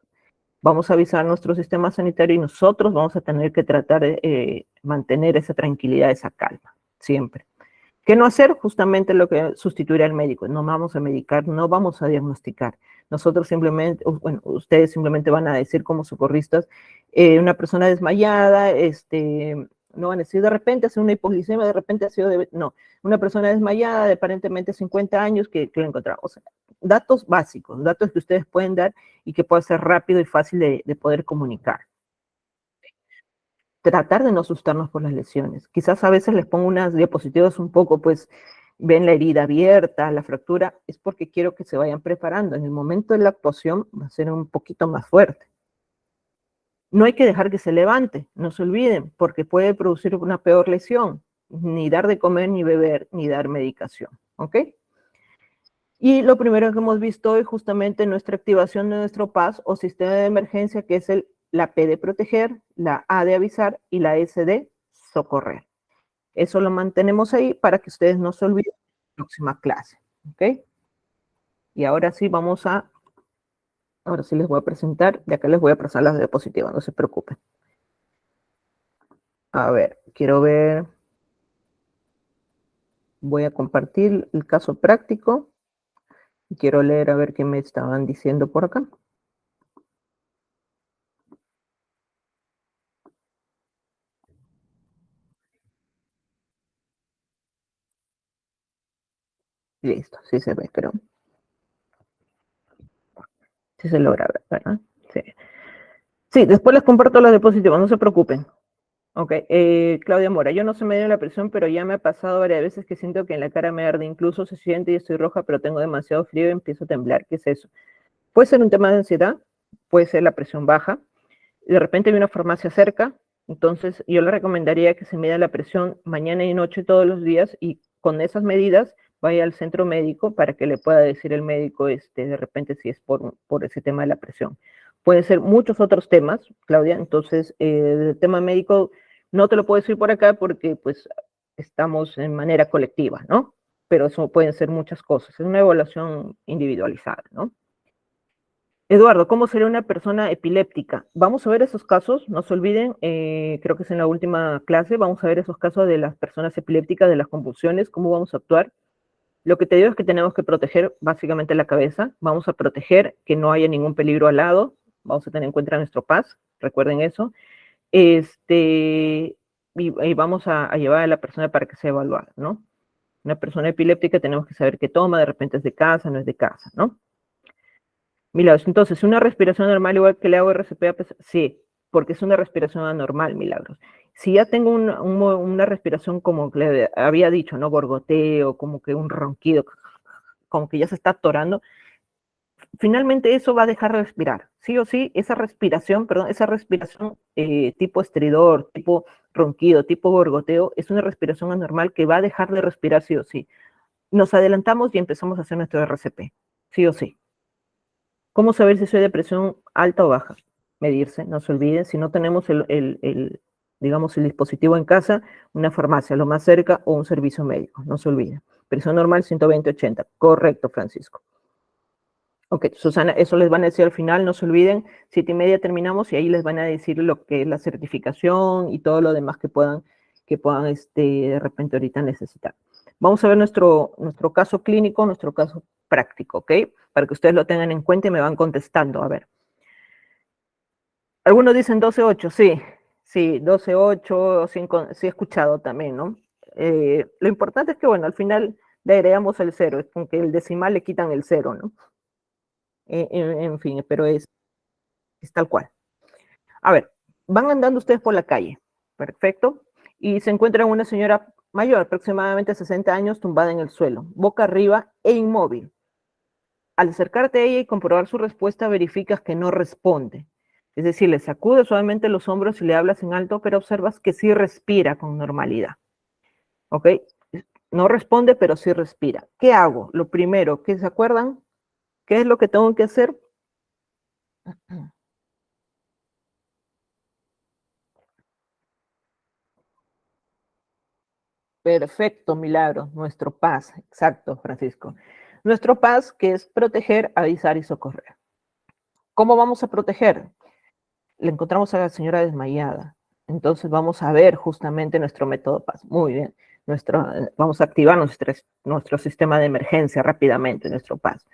A: Vamos a avisar a nuestro sistema sanitario y nosotros vamos a tener que tratar de mantener esa tranquilidad, esa calma, siempre. ¿Qué no hacer? Justamente lo que sustituir al médico. No vamos a medicar, no vamos a diagnosticar. Nosotros simplemente, bueno, ustedes simplemente van a decir como socorristas, una persona desmayada, no van a decir de repente hace una hipoglicemia, de repente ha sido, no, una persona desmayada de aparentemente 50 años que lo encontramos. O sea, datos básicos, datos que ustedes pueden dar y que pueda ser rápido y fácil de poder comunicar. Tratar de no asustarnos por las lesiones. Quizás a veces les pongo unas diapositivas un poco, pues, ven la herida abierta, la fractura, es porque quiero que se vayan preparando. En el momento de la actuación va a ser un poquito más fuerte. No hay que dejar que se levante, no se olviden, porque puede producir una peor lesión. Ni dar de comer, ni beber, ni dar medicación. ¿ok? Y lo primero que hemos visto hoy justamente nuestra activación de nuestro PAS o sistema de emergencia, que es la P de proteger, la A de avisar y la S de socorrer. Eso lo mantenemos ahí para que ustedes no se olviden en la próxima clase, ¿ok? Y ahora sí ahora sí les voy a presentar, de acá les voy a pasar las diapositivas, no se preocupen. A ver, quiero ver, voy a compartir el caso práctico y quiero leer a ver qué me estaban diciendo por acá. Listo, sí se ve, creo. Sí se logra ver, ¿verdad? Sí. Sí, después les comparto las diapositivas, no se preocupen. Ok, Claudia Mora, yo no sé medir la presión, pero ya me ha pasado varias veces que siento que en la cara me arde, incluso se siente y estoy roja, pero tengo demasiado frío y empiezo a temblar. ¿Qué es eso? Puede ser un tema de ansiedad, puede ser la presión baja, de repente hay una farmacia cerca, entonces yo le recomendaría que se mida la presión mañana y noche todos los días y con esas medidas vaya al centro médico para que le pueda decir el médico de repente si es por ese tema de la presión. Pueden ser muchos otros temas, Claudia, entonces el tema médico no te lo puedo decir por acá porque pues estamos en manera colectiva, ¿no? Pero eso pueden ser muchas cosas, es una evaluación individualizada, ¿no? Eduardo, ¿cómo sería una persona epiléptica? Vamos a ver esos casos, no se olviden, creo que es en la última clase, vamos a ver esos casos de las personas epilépticas, de las convulsiones, cómo vamos a actuar. Lo que te digo es que tenemos que proteger básicamente la cabeza, vamos a proteger que no haya ningún peligro al lado, vamos a tener en cuenta nuestro paz, recuerden eso, y vamos a llevar a la persona para que sea evaluada, ¿no? Una persona epiléptica tenemos que saber qué toma, de repente es de casa, no es de casa, ¿no? Milagros, entonces, ¿una respiración normal igual que le hago RCP a pesar? Sí, porque es una respiración anormal, Milagros. Si ya tengo una respiración como le había dicho, ¿no? Gorgoteo, como que un ronquido, como que ya se está atorando, finalmente eso va a dejar de respirar. Sí o sí, esa respiración tipo estridor, tipo ronquido, tipo gorgoteo, es una respiración anormal que va a dejar de respirar sí o sí. Nos adelantamos y empezamos a hacer nuestro RCP, sí o sí. ¿Cómo saber si soy de presión alta o baja? Medirse, no se olviden. Si no tenemos digamos, el dispositivo en casa, una farmacia lo más cerca o un servicio médico, no se olviden. Presión normal 120/80. Correcto, Francisco. Ok, Susana, eso les van a decir al final, no se olviden, 7:30 terminamos y ahí les van a decir lo que es la certificación y todo lo demás que puedan de repente ahorita necesitar. Vamos a ver nuestro caso clínico, nuestro caso práctico, ¿ok? Para que ustedes lo tengan en cuenta y me van contestando. A ver. Algunos dicen 12:8, sí, sí, 12:8, sí, sí he escuchado también, ¿no? Lo importante es que, bueno, al final le agregamos el cero, es con que el decimal le quitan el cero, ¿no? En fin, pero es tal cual. A ver, van andando ustedes por la calle, perfecto, y se encuentran una señora mayor, aproximadamente 60 años, tumbada en el suelo, boca arriba e inmóvil. Al acercarte a ella y comprobar su respuesta, verificas que no responde. Es decir, le sacudes suavemente los hombros y le hablas en alto, pero observas que sí respira con normalidad. ¿Ok? No responde, pero sí respira. ¿Qué hago? Lo primero, ¿qué se acuerdan? ¿Qué es lo que tengo que hacer? Perfecto, milagro. Nuestro paz. Exacto, Francisco. Nuestro paz, que es proteger, avisar y socorrer. ¿Cómo vamos a proteger? Le encontramos a la señora desmayada. Entonces vamos a ver justamente nuestro método PAS. Muy bien. Vamos a activar nuestro sistema de emergencia rápidamente, nuestro PAS.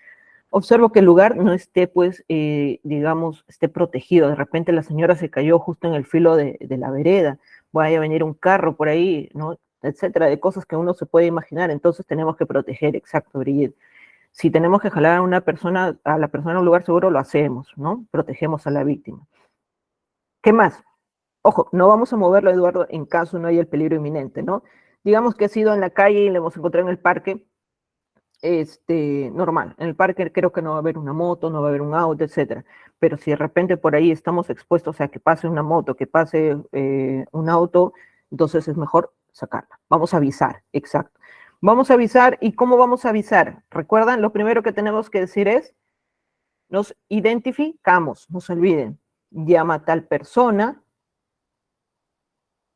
A: Observo que el lugar no esté, pues, digamos, esté protegido. De repente la señora se cayó justo en el filo de la vereda. Vaya a venir un carro por ahí, ¿no? Etcétera, de cosas que uno se puede imaginar. Entonces tenemos que proteger, exacto, Brigitte. Si tenemos que jalar a la persona a un lugar seguro, lo hacemos, ¿no? Protegemos a la víctima. ¿Qué más? Ojo, no vamos a moverlo, Eduardo, en caso no haya el peligro inminente, ¿no? Digamos que ha sido en la calle y le hemos encontrado en el parque, normal. En el parque creo que no va a haber una moto, no va a haber un auto, etcétera. Pero si de repente por ahí estamos expuestos a que pase una moto, que pase un auto, entonces es mejor sacarla. Vamos a avisar, exacto. Vamos a avisar, ¿y cómo vamos a avisar? ¿Recuerdan? Lo primero que tenemos que decir es, nos identificamos, no se olviden. Llama a tal persona,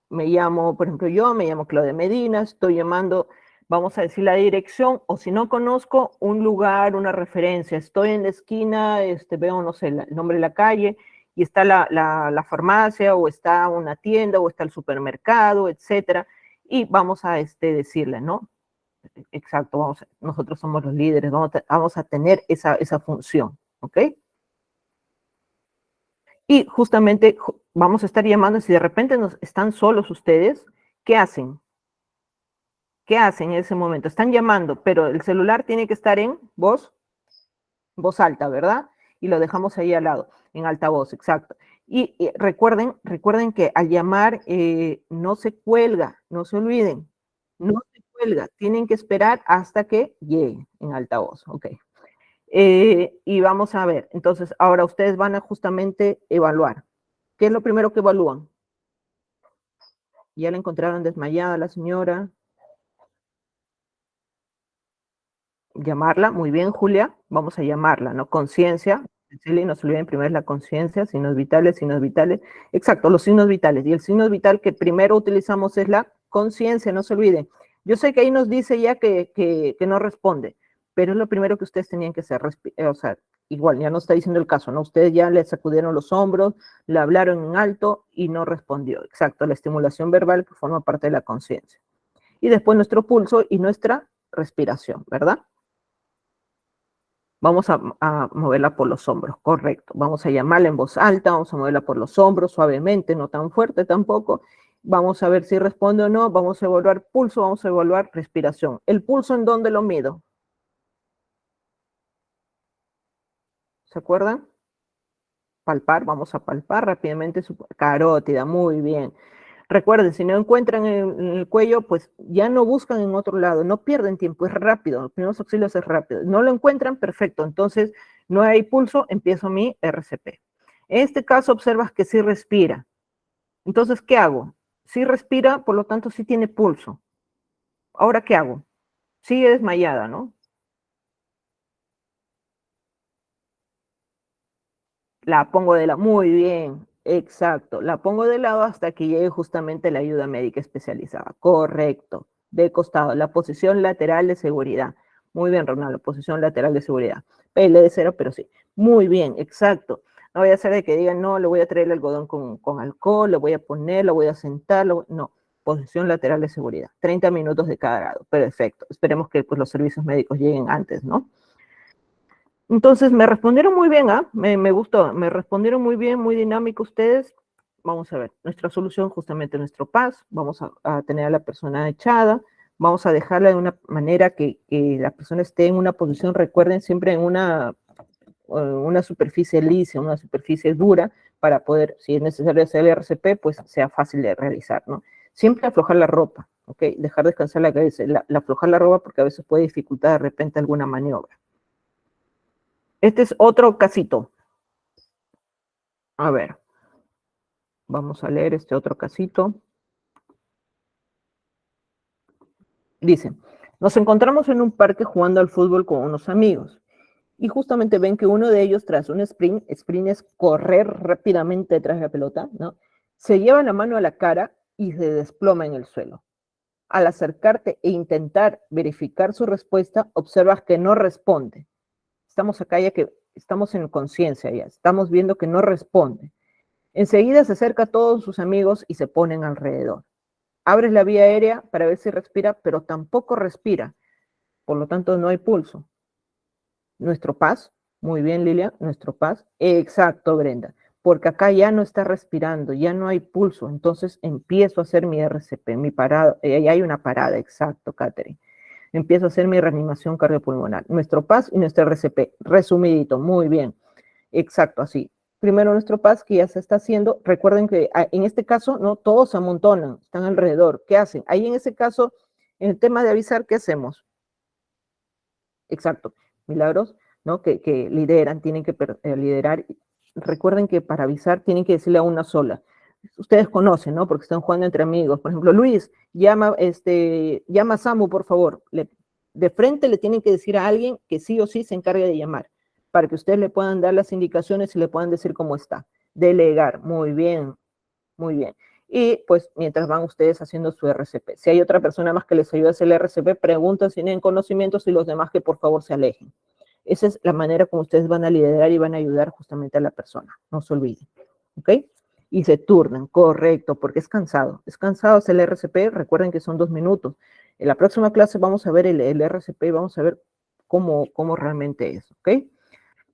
A: me llamo, por ejemplo, yo me llamo Claudia Medina, estoy llamando, vamos a decir la dirección, o si no conozco un lugar, una referencia, estoy en la esquina, veo, no sé, el nombre de la calle, y está la farmacia, o está una tienda, o está el supermercado, etcétera, y vamos a decirle, ¿no? Exacto, nosotros somos los líderes, vamos a tener esa función, ¿ok? Y justamente vamos a estar llamando, si de repente están solos ustedes, ¿qué hacen? ¿Qué hacen en ese momento? Están llamando, pero el celular tiene que estar en voz alta, ¿verdad? Y lo dejamos ahí al lado, en altavoz, exacto. Y recuerden que al llamar no se cuelga, no se olviden, no se cuelga, tienen que esperar hasta que llegue en altavoz, ok. Y vamos a ver, entonces ahora ustedes van a justamente evaluar. ¿Qué es lo primero que evalúan? ¿Ya la encontraron desmayada la señora? Llamarla, muy bien, Julia, vamos a llamarla, ¿no? Conciencia, no se olviden primero la conciencia, signos vitales, exacto, los signos vitales. Y el signo vital que primero utilizamos es la conciencia, no se olviden. Yo sé que ahí nos dice ya que no responde, pero es lo primero que ustedes tenían que hacer, o sea, igual, ya no está diciendo el caso, ¿no? Ustedes ya le sacudieron los hombros, le hablaron en alto y no respondió. Exacto, la estimulación verbal que forma parte de la conciencia. Y después nuestro pulso y nuestra respiración, ¿verdad? Vamos a moverla por los hombros, correcto. Vamos a llamarla en voz alta, vamos a moverla por los hombros suavemente, no tan fuerte tampoco. Vamos a ver si responde o no, vamos a evaluar pulso, vamos a evaluar respiración. ¿El pulso en dónde lo mido? ¿Se acuerdan? Palpar, vamos a palpar rápidamente su carótida, muy bien. Recuerden, si no encuentran en el cuello, pues ya no buscan en otro lado, no pierden tiempo, es rápido, los primeros auxilios es rápido. No lo encuentran, perfecto, entonces no hay pulso, empiezo mi RCP. En este caso observas que sí respira. Entonces, ¿qué hago? Sí respira, por lo tanto sí tiene pulso. Ahora, ¿qué hago? Sigue desmayada, ¿no? La pongo de lado, muy bien, exacto. La pongo de lado hasta que llegue justamente la ayuda médica especializada. Correcto. De costado, la posición lateral de seguridad. Muy bien, Ronaldo, posición lateral de seguridad. L de cero, pero sí. Muy bien, exacto. No voy a hacer de que digan, no, le voy a traer el algodón con alcohol, lo voy a poner, lo voy a sentar, no. Posición lateral de seguridad. 30 minutos de cada lado. Perfecto. Esperemos que pues, los servicios médicos lleguen antes, ¿no? Entonces me respondieron muy bien, ¿ah? Me gustó, me respondieron muy bien, muy dinámico ustedes. Vamos a ver, nuestra solución, justamente nuestro PAS, vamos a tener a la persona echada, vamos a dejarla de una manera que la persona esté en una posición, recuerden, siempre en una superficie lisa, una superficie dura, para poder, si es necesario hacer el RCP, pues sea fácil de realizar, ¿no? Siempre aflojar la ropa, ¿ok? Dejar descansar la cabeza, aflojar la ropa porque a veces puede dificultar de repente alguna maniobra. Este es otro casito. A ver, vamos a leer este otro casito. Dice, nos encontramos en un parque jugando al fútbol con unos amigos y justamente ven que uno de ellos tras un sprint es correr rápidamente detrás de la pelota, ¿no? Se lleva la mano a la cara y se desploma en el suelo. Al acercarte e intentar verificar su respuesta, observas que no responde. Estamos acá ya que estamos en conciencia ya, estamos viendo que no responde. Enseguida se acerca a todos sus amigos y se ponen alrededor. Abres la vía aérea para ver si respira, pero tampoco respira. Por lo tanto, no hay pulso. Nuestro PAS, muy bien, Lilia, nuestro PAS. Exacto, Brenda. Porque acá ya no está respirando, ya no hay pulso. Entonces empiezo a hacer mi RCP, mi parada. Ahí hay una parada, exacto, Catherine. Empiezo a hacer mi reanimación cardiopulmonar. Nuestro PAS y nuestro RCP. Resumidito, muy bien. Exacto, así. Primero nuestro PAS que ya se está haciendo. Recuerden que en este caso, no todos se amontonan, están alrededor. ¿Qué hacen? Ahí en ese caso, en el tema de avisar, ¿qué hacemos? Exacto. Milagros, ¿no? Que lideran, tienen que liderar. Recuerden que para avisar tienen que decirle a una sola. ustedes conocen, ¿no? Porque están jugando entre amigos. Por ejemplo, Luis, llama a Samu, por favor. De frente le tienen que decir a alguien que sí o sí se encargue de llamar, para que ustedes le puedan dar las indicaciones y le puedan decir cómo está. Delegar, muy bien, muy bien. Y pues mientras van ustedes haciendo su RCP. Si hay otra persona más que les ayude a hacer el RCP, preguntan si tienen conocimientos y los demás que por favor se alejen. Esa es la manera como ustedes van a liderar y van a ayudar justamente a la persona. No se olviden. ¿Ok? Y se turnan, correcto, porque es cansado. Es cansado hacer el RCP. Recuerden que son 2 minutos. En la próxima clase vamos a ver el RCP y vamos a ver cómo realmente es. ¿Ok?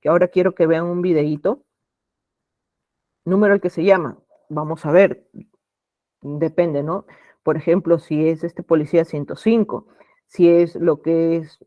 A: Que ahora quiero que vean un videíto. Número al que se llama. Vamos a ver. Depende, ¿no? Por ejemplo, si es este policía 105, si es lo que es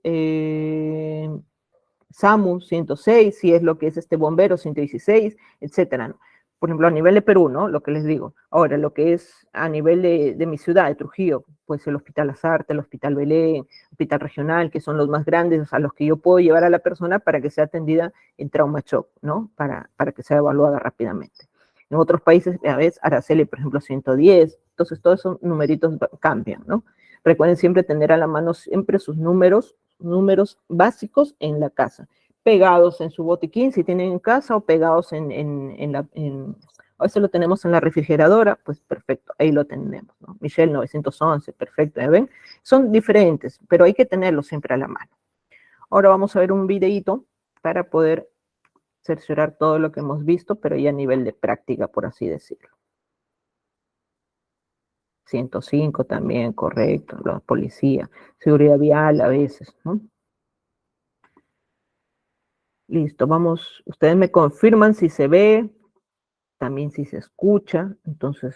A: SAMU 106, si es lo que es este bombero 116, etcétera, ¿no? Por ejemplo, a nivel de Perú, ¿no? Lo que les digo. Ahora, lo que es a nivel de mi ciudad, de Trujillo, pues el Hospital Lazarte, el Hospital Belén, Hospital Regional, que son los más grandes a los que yo puedo llevar a la persona para que sea atendida en trauma shock, ¿no? Para que sea evaluada rápidamente. En otros países, a veces, Araceli, por ejemplo, 110. Entonces, todos esos numeritos cambian, ¿no? Recuerden siempre tener a la mano siempre sus números básicos en la casa, pegados en su botiquín, si tienen en casa, o pegados a veces lo tenemos en la refrigeradora, pues perfecto, ahí lo tenemos, ¿no? Michelle 911, perfecto, ¿ya ven? Son diferentes, pero hay que tenerlos siempre a la mano. Ahora vamos a ver un videíto para poder cerciorar todo lo que hemos visto, pero ya a nivel de práctica, por así decirlo. 105 también, correcto, la policía, seguridad vial a veces, ¿no? Listo, vamos, ustedes me confirman si se ve, también si se escucha, entonces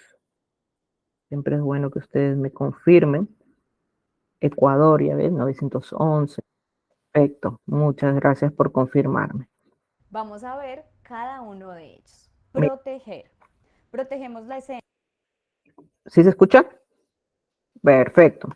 A: siempre es bueno que ustedes me confirmen. Ecuador, ya ves, 911, perfecto, muchas gracias por confirmarme.
B: Vamos a ver cada uno de ellos.
A: Mi-
B: Proteger. Protegemos la escena.
A: ¿Sí se escucha? Perfecto.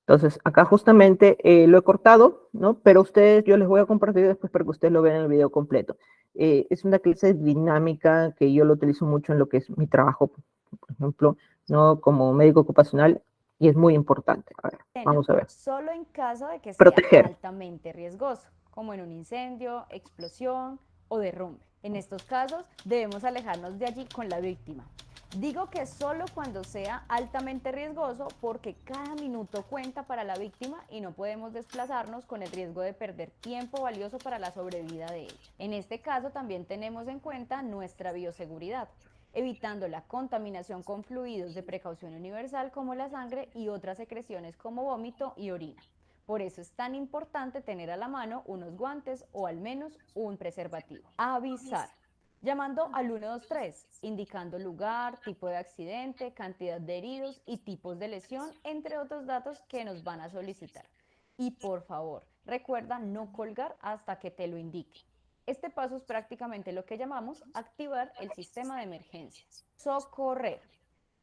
A: Entonces, acá justamente lo he cortado, ¿no? Pero ustedes, yo les voy a compartir después para que ustedes lo vean en el video completo. Es una clase dinámica que yo lo utilizo mucho en lo que es mi trabajo, por ejemplo, ¿no? Como médico ocupacional, y es muy importante. A ver, vamos a ver.
B: Solo en caso de que sea
A: Proteger.
B: altamente riesgoso, como en un incendio, explosión o derrumbe. En estos casos debemos alejarnos de allí con la víctima. Digo que solo cuando sea altamente riesgoso porque cada minuto cuenta para la víctima y no podemos desplazarnos con el riesgo de perder tiempo valioso para la sobrevida de ella. En este caso también tenemos en cuenta nuestra bioseguridad, evitando la contaminación con fluidos de precaución universal como la sangre y otras secreciones como vómito y orina. Por eso es tan importante tener a la mano unos guantes o al menos un preservativo. Avisar. Llamando al 123, indicando lugar, tipo de accidente, cantidad de heridos y tipos de lesión, entre otros datos que nos van a solicitar. Y por favor, recuerda no colgar hasta que te lo indique. Este paso es prácticamente lo que llamamos activar el sistema de emergencia. Socorrer.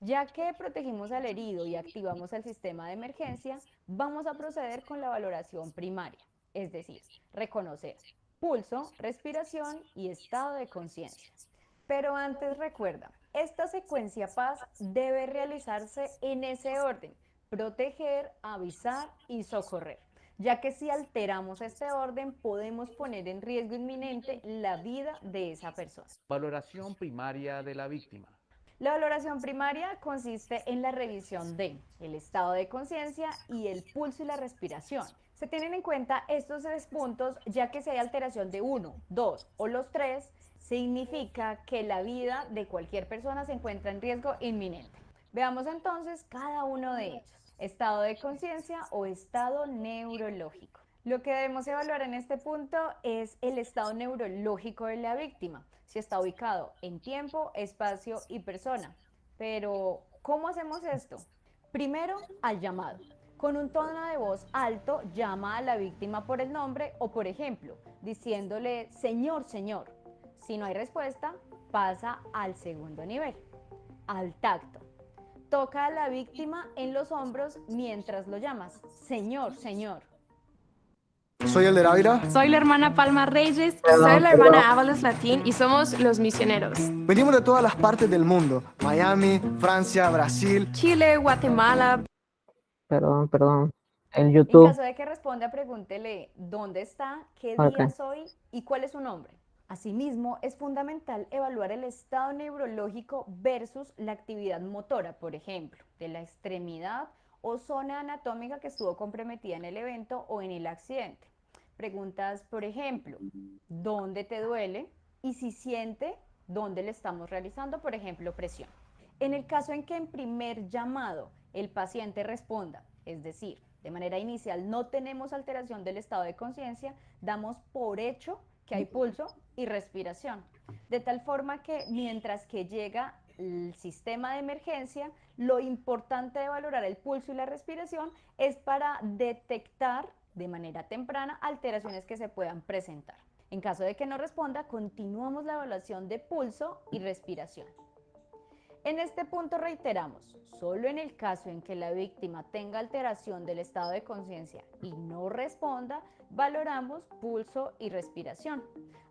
B: Ya que protegimos al herido y activamos el sistema de emergencia, vamos a proceder con la valoración primaria, es decir, reconocer pulso, respiración y estado de conciencia. Pero antes recuerda, esta secuencia PAS debe realizarse en ese orden: proteger, avisar y socorrer, ya que si alteramos este orden podemos poner en riesgo inminente la vida de esa persona.
C: Valoración primaria de la víctima.
B: La valoración primaria consiste en la revisión de el estado de conciencia y el pulso y la respiración. Se tienen en cuenta estos 3 puntos, ya que si hay alteración de uno, dos o los tres, significa que la vida de cualquier persona se encuentra en riesgo inminente. Veamos entonces cada uno de ellos: estado de conciencia o estado neurológico. Lo que debemos evaluar en este punto es el estado neurológico de la víctima, si está ubicado en tiempo, espacio y persona. Pero, ¿cómo hacemos esto? Primero, al llamado. Con un tono de voz alto, llama a la víctima por el nombre o, por ejemplo, diciéndole señor, señor. Si no hay respuesta, pasa al segundo nivel, al tacto. Toca a la víctima en los hombros mientras lo llamas, señor, señor.
D: Soy el de Dávila.
E: Soy la hermana Palma Reyes.
F: Soy la hermana Ábalos Latín y somos los misioneros.
D: Venimos de todas las partes del mundo. Miami, Francia, Brasil.
F: Chile, Guatemala.
A: Perdón. El
B: En
A: YouTube.
B: caso de que responda, pregúntele dónde está, qué
A: Ok.
B: día soy y cuál es su nombre. Asimismo, es fundamental evaluar el estado neurológico versus la actividad motora, por ejemplo, de la extremidad o zona anatómica que estuvo comprometida en el evento o en el accidente. Preguntas, por ejemplo, ¿dónde te duele? Y si siente, ¿dónde le estamos realizando, por ejemplo, presión? En el caso en que en primer llamado el paciente responda, es decir, de manera inicial no tenemos alteración del estado de conciencia, damos por hecho que hay pulso y respiración, de tal forma que mientras que llega el sistema de emergencia, lo importante de valorar el pulso y la respiración es para detectar de manera temprana alteraciones que se puedan presentar. En caso de que no responda, continuamos la evaluación de pulso y respiración. En este punto reiteramos, solo en el caso en que la víctima tenga alteración del estado de conciencia y no responda, valoramos pulso y respiración.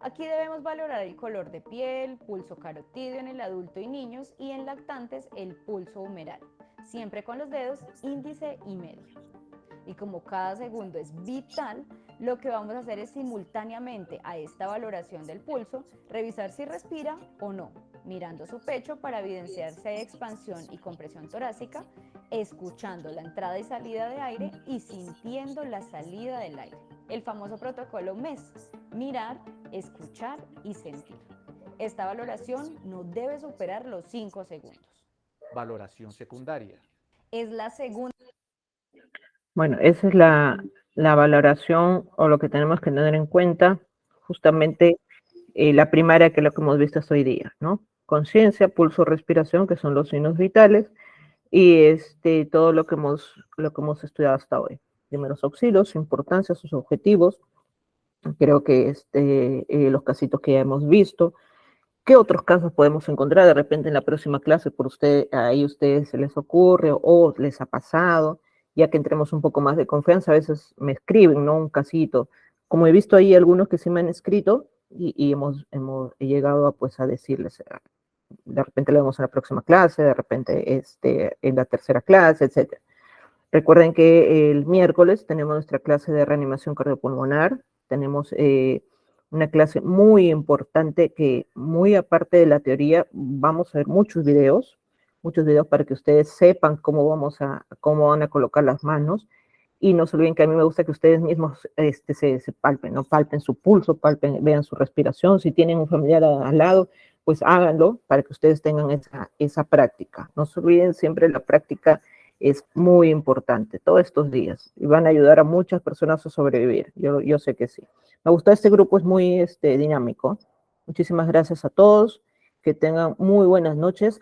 B: Aquí debemos valorar el color de piel, pulso carotídeo en el adulto y niños y en lactantes el pulso humeral, siempre con los dedos índice y medio. Y como cada segundo es vital, lo que vamos a hacer es simultáneamente a esta valoración del pulso, revisar si respira o no, mirando su pecho para evidenciar si hay expansión y compresión torácica, escuchando la entrada y salida de aire y sintiendo la salida del aire. El famoso protocolo MES, mirar, escuchar y sentir. Esta valoración no debe superar los 5 segundos.
C: Valoración secundaria.
B: Es la segunda.
A: Bueno, esa es la valoración o lo que tenemos que tener en cuenta, justamente la primaria, que es lo que hemos visto hasta hoy día, ¿no? Conciencia, pulso, respiración, que son los signos vitales, y todo lo que hemos estudiado hasta hoy. Primeros auxilios, su importancia, sus objetivos, creo que los casitos que ya hemos visto. ¿Qué otros casos podemos encontrar de repente en la próxima clase? Ahí a ustedes se les ocurre o les ha pasado, ya que entremos un poco más de confianza, a veces me escriben, ¿no? Un casito. Como he visto ahí algunos que sí me han escrito y he llegado a decirles, de repente lo vemos en la próxima clase, de repente en la tercera clase, etc. Recuerden que el miércoles tenemos nuestra clase de reanimación cardiopulmonar, tenemos una clase muy importante que muy aparte de la teoría vamos a ver muchos videos para que ustedes sepan cómo van a colocar las manos, y no se olviden que a mí me gusta que ustedes mismos se palpen, ¿no? Palpen su pulso, vean su respiración. Si tienen un familiar al lado, pues háganlo para que ustedes tengan esa práctica. No se olviden, siempre la práctica es muy importante todos estos días y van a ayudar a muchas personas a sobrevivir. Yo sé que sí. Me gusta este grupo, es muy dinámico. Muchísimas gracias a todos. Que tengan muy buenas noches.